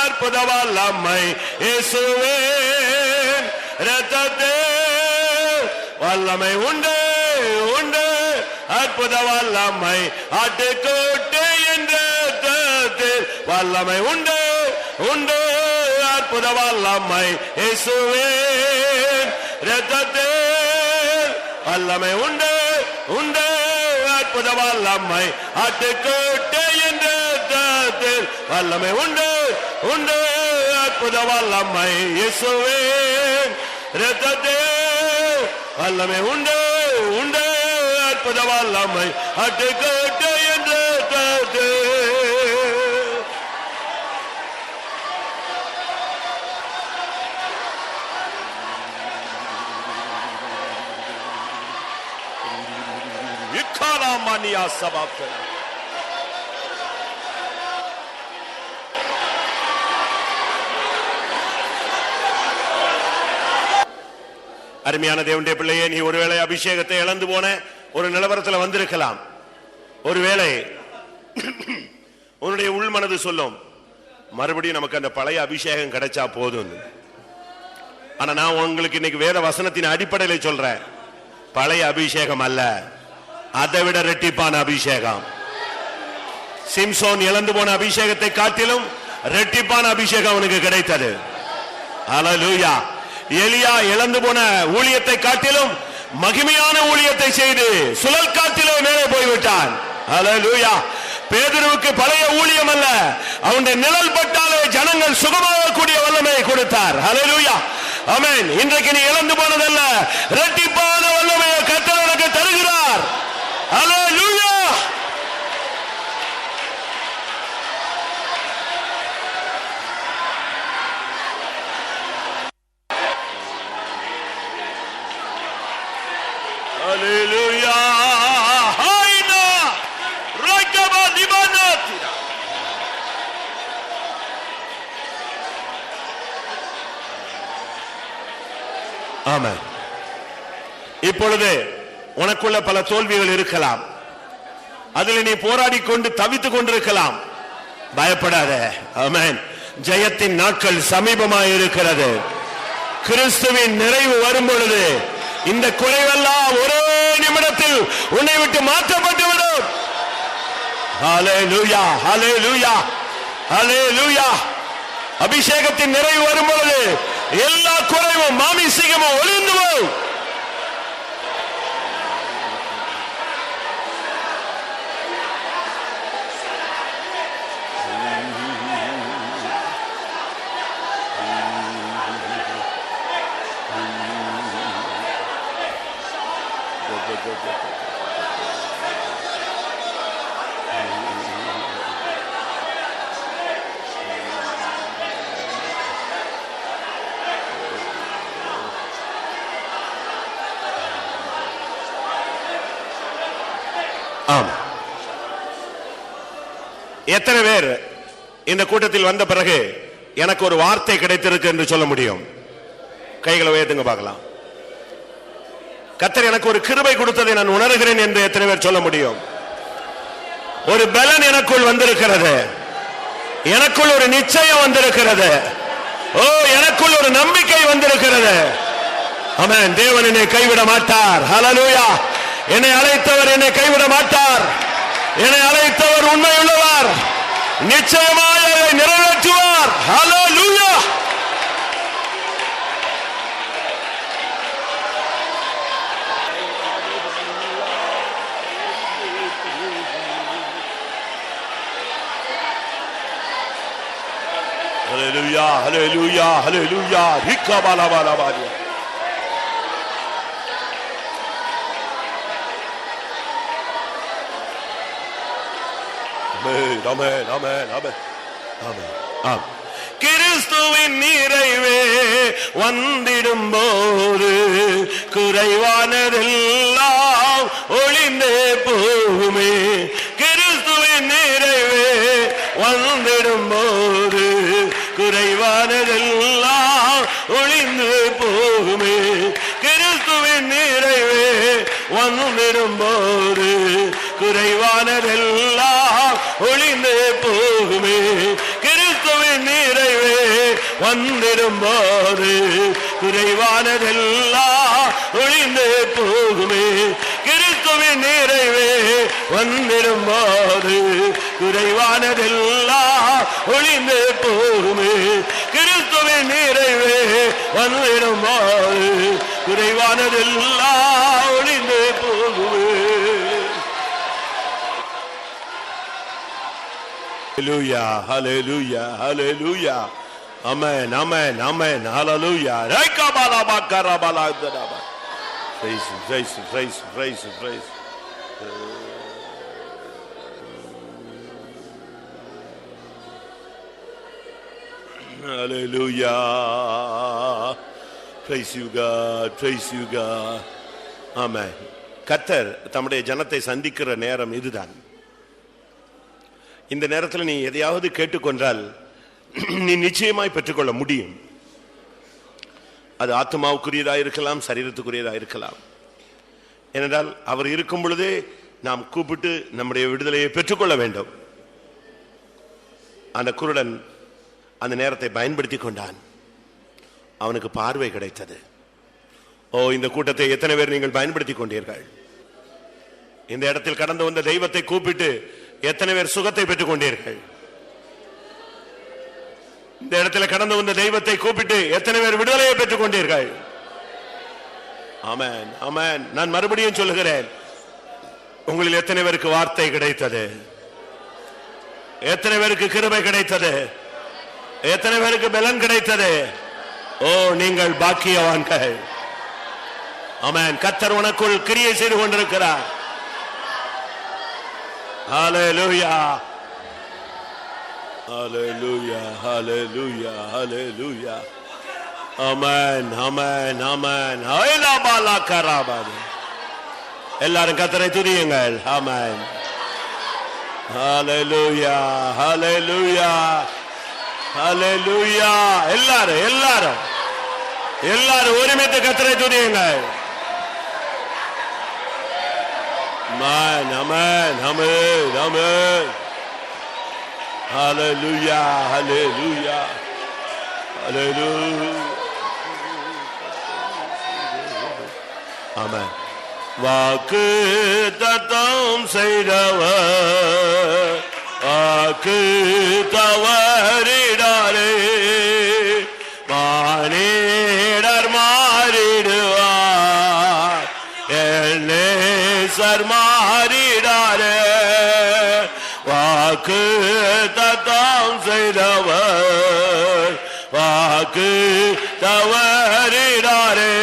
அற்புத வல்லமை இயேசுவின் இரத்தத்தே. வல்லமை உண்டு உண்டு அற்புத வல்லமை ஆட்டுக்குட்டியின் இரத்தத்தில். வல்லமை உண்டு உண்டு அற்புத வல்லமை இயேசுவின் இரத்தத்தில். வல்லமை உண்டு உண்டு அற்புத வல்லமை ஆட்டுக்குட்டியின் இரத்தத்தில். வல்லமை உண்டு உண்டு அற்புத வல்லமை இயேசுவே இரத்தத்தே வல்லமை உண்டு உண்டு அற்புத வல்லமை அட்டுக்கட்டை என்ற இரத்தத்தே இக்காலாமணியா சபாப்தன அருமையான தேவனுடைய பிள்ளையே, நீ ஒருவேளை அபிஷேகத்தை இழந்து போன ஒரு நிலவரத்தில் வந்திருக்கலாம். ஒருவேளை உன்னுடைய உள் மனது சொல்லும், மறுபடியும் நமக்கு அந்த பழைய அபிஷேகம் கிடைச்சா போதும். ஆனா நான் உங்களுக்கு இன்னைக்கு வேத வசனத்தின் அடிப்படையில் சொல்றேன், பழைய அபிஷேகம் அல்ல, அதை விட இரட்டிப்பான அபிஷேகம். சிம்சோன் இழந்து போன அபிஷேகத்தை காட்டிலும் இரட்டிப்பான அபிஷேகம் அவனுக்கு கிடைத்தது. ஹல்லேலூயா. எலியா இழந்து போன ஊழியத்தை காட்டிலும் மகிமையான ஊழியத்தை செய்து சுழல் காட்டிலே மேலே போய்விட்டான். ஹல்லேலூயா. பேதுருவுக்கு பழைய ஊழியம் அல்ல, அவனுடைய நிழல் பட்டாலே ஜனங்கள் சுகமாகக்கூடிய வல்லமையை கொடுத்தார். ஹல்லேலூயா. ஆமென். இன்றைக்கு நீ இழந்து போனதல்ல, இரட்டிப்பான வல்லமையை கர்த்தர் உனக்கு தருகிறார். ஹல்லேலூயா. Hallelujah. Haina rakaba dibanatira. ஆமென். இப்பொழுது உனக்குள்ள பல தோல்விகள் இருக்கலாம், அதில் நீ போராடி கொண்டு தவித்துக் கொண்டிருக்கலாம். பயப்படாத. ஆமென். ஜெயத்தின் நாட்கள் சமீபமாய் இருக்கிறது. கிறிஸ்துவின் நிறைவு வரும் பொழுது இந்த குறைவெல்லாம் ஒரே நிமிடத்தில் உன்னை விட்டு மாற்றப்பட்டுவிடும். ஹல்லேலூயா, ஹல்லேலூயா, ஹல்லேலூயா. அபிஷேகத்தின் நிறைவு வரும் பொழுது எல்லா குறைவும் மாமிசீகமும் ஒளிந்து போகும். எத்தனை பேர் இந்த கூட்டத்தில் வந்த பிறகு எனக்கு ஒரு வார்த்தை கிடைத்திருக்கு என்று சொல்ல முடியும்? கைகளை உயர்த்துங்க பார்க்கலாம். கர்த்தர் எனக்கு ஒரு கிருபை கொடுத்ததை நான் உணர்கிறேன் என்று எத்தனை பேர் சொல்ல முடியும்? ஒரு பலன் எனக்குள் வந்திருக்கிறது, எனக்குள் ஒரு நிச்சயம் வந்திருக்கிறது, ஓ எனக்குள் ஒரு நம்பிக்கை வந்திருக்கிறது. ஆமென். தேவன் என்னை கைவிட மாட்டார். ஹல்லேலூயா. என்னை அழைத்தவர் என்னை கைவிட மாட்டார். என்னை அழைத்தவர் உண்மையுள்ளவர், நிச்சயமாக அதை நிறைவேற்றுவார். ஹல்லேலூயா. ஹல்லேலூயா, ஹல்லேலூயா, ஹல்லேலூயா. ரிக்கபாலபாலபாலியா. ஆமென், ஆமென், ஆமென், ஆமென், ஆமென். கிறிஸ்துவின் நிறைவே வந்திடும் போது குறைவானதெல்லாம் ஒளிந்தே போகுமே. கிறிஸ்துவின் நிறைவே வந்திடும் போது குறைவானதெல்லாம் ஒளிந்து போகுமே. கிறிஸ்துவின் நிறைவே வந்திடும் போது குறைவானதெல்லாம் ஒளிந்து போகுமே. கிறிஸ்துவின் நிறைவே வந்திடும் போது குறைவானதெல்லாம் ஒளிந்து போகுமே. கிறிஸ்துவின் நிறைவே வந்திடும் போது குறைவானதெல்லாம் ஒளிந்து போகுமே. கிறிஸ்துவின் நிறைவே வந்திடும் போது குறைவானதெல்லாம் ஒளிந்து போகுமே. Hallelujah, hallelujah, hallelujah. Amen, amen, amen. Hallelujah. Praise you, praise you, praise you, praise you, praise you. Hallelujah. Praise you God, praise you God. Amen. கர்த்தர் தம்முடைய ஜனத்தை சந்திக்கிற நேரம் இதுதான். இந்த நேரத்தில் நீ எதையாவது கேட்டுக்கொண்டால் நீ நிச்சயமாய் பெற்றுக்கொள்ள முடியும். அது ஆத்மாவுக்குரியதாக இருக்கலாம், சரீரத்துக்குரியதாக இருக்கலாம். ஏனென்றால் அவர் இருக்கும் பொழுதே நாம் கூப்பிட்டு நம்முடைய விடுதலையை பெற்றுக்கொள்ள வேண்டும். அந்த குருடன் அந்த நேரத்தை பயன்படுத்தி கொண்டான். அவனுக்கு பார்வை கிடைத்தது. ஓ, இந்த கூட்டத்தை எத்தனை பேர் நீங்கள் பயன்படுத்தி கொண்டீர்கள்? இந்த இடத்தில் கடந்து வந்த தெய்வத்தை கூப்பிட்டு எத்தனை பேர் சுகத்தை பெற்றுக் கொண்டீர்கள்? இந்த இடத்துல கடந்து வந்த தெய்வத்தை கூப்பிட்டு எத்தனை பேர் விடுதலையை பெற்றுக் கொண்டீர்கள்? ஆமென், ஆமென். நான் மறுபடியும் சொல்லுகிறேன், உங்களில் எத்தனை பேருக்கு வார்த்தை கிடைத்தது? எத்தனை பேருக்கு கிருபை கிடைத்தது? எத்தனை பேருக்கு பலன் கிடைத்தது? ஓ, நீங்கள் பாக்கியவான்கள். ஆமென். கர்த்தர் உனக்குள் கிரியை செய்து கொண்டிருக்கிறார். ஹல்லேலூயா, ஹல்லேலூயா, ஹல்லேலூயா, ஹல்லேலூயா. ஆமென், ஆமென், ஆமென். ஹைலாபாலா கராபாது. எல்லாரும் கர்த்தரை துதியுங்கள். ஆமென். ஹல்லேலூயா, ஹல்லேலூயா, ஹல்லேலூயா. எல்லாரும் எல்லாரும் எல்லாரும் ஒருமித்து கர்த்தரை துதியுங்கள். ஆமென், ஆமென், ஆமென், ஆமென். ஹல்லேலூயா, ஹல்லேலூயா, ஹல்லேலூயா. ஆமென். வாக்கு தத்தம் செய்தவர் வாக்கு தவறிடாரே, மானிடர் மாறிடுவார், என்னேசர் மாறிடாரே. வாக்கு தத்தம் செய்தவர் வாக்கு தவறிடாரே,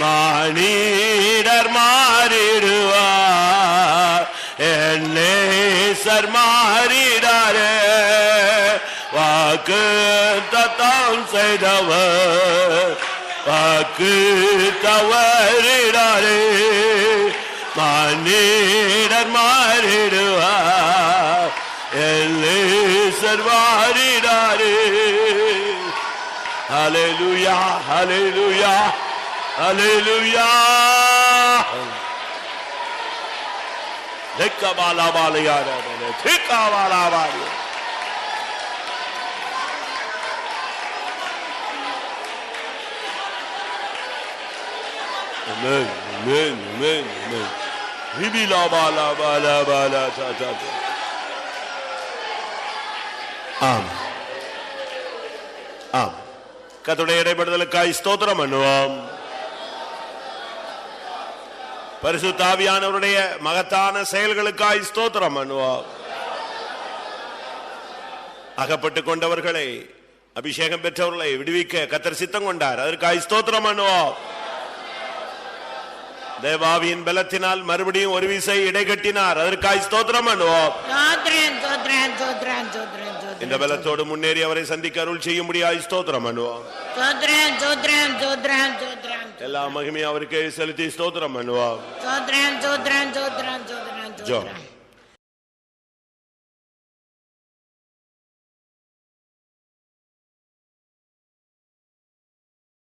மானிடர் மாறிடுவார், என்னேசர் மாறிடாரே. வாக்கு தத்தம் செய்தவர் வாக்கு தவறிடாரே, மானிடர் மாறிடுவார், என்னேசர் மாறிடாரே. ஹல்லேலூயா, ஹல்லேலூயா, ஹல்லேலூயா. லெக்கபாலாபாலியாரே, திக்காபாலாபாலியா. Amen, amen, amen, amen. Ribilabalabalabala ta ta ta. Amen. Amen. கர்த்தருடைய இடைபடுதலுக்காய் ஸ்தோத்திரம் பண்ணுவோம். பரிசுத்த ஆவியானவருடைய மகத்தான செயல்களுக்காய் ஸ்தோத்திரம் பண்ணுவோம். அகப்பட்டுக் கொண்டவர்களை, அபிஷேகம் பெற்றவர்களை விடுவிக்க கர்த்தர் சித்தம் கொண்டார். அதற்காய் ஸ்தோத்திரம் பண்ணுவோம். தேவாவியின் பலத்தினால் மறுபடியும் ஒரு விசை இடைகட்டினார். அதற்காய் ஸ்தோத்திரம் பண்ணுவோம். இந்த பலத்தோடு முன்னேறி அவரை சந்திக்க அருள் செய்யும்படியாய் ஸ்தோத்திரம் பண்ணுவோம். எல்லா மகிமையும் அவருக்கே செலுத்தி ஸ்தோத்திரம் பண்ணுவோம்.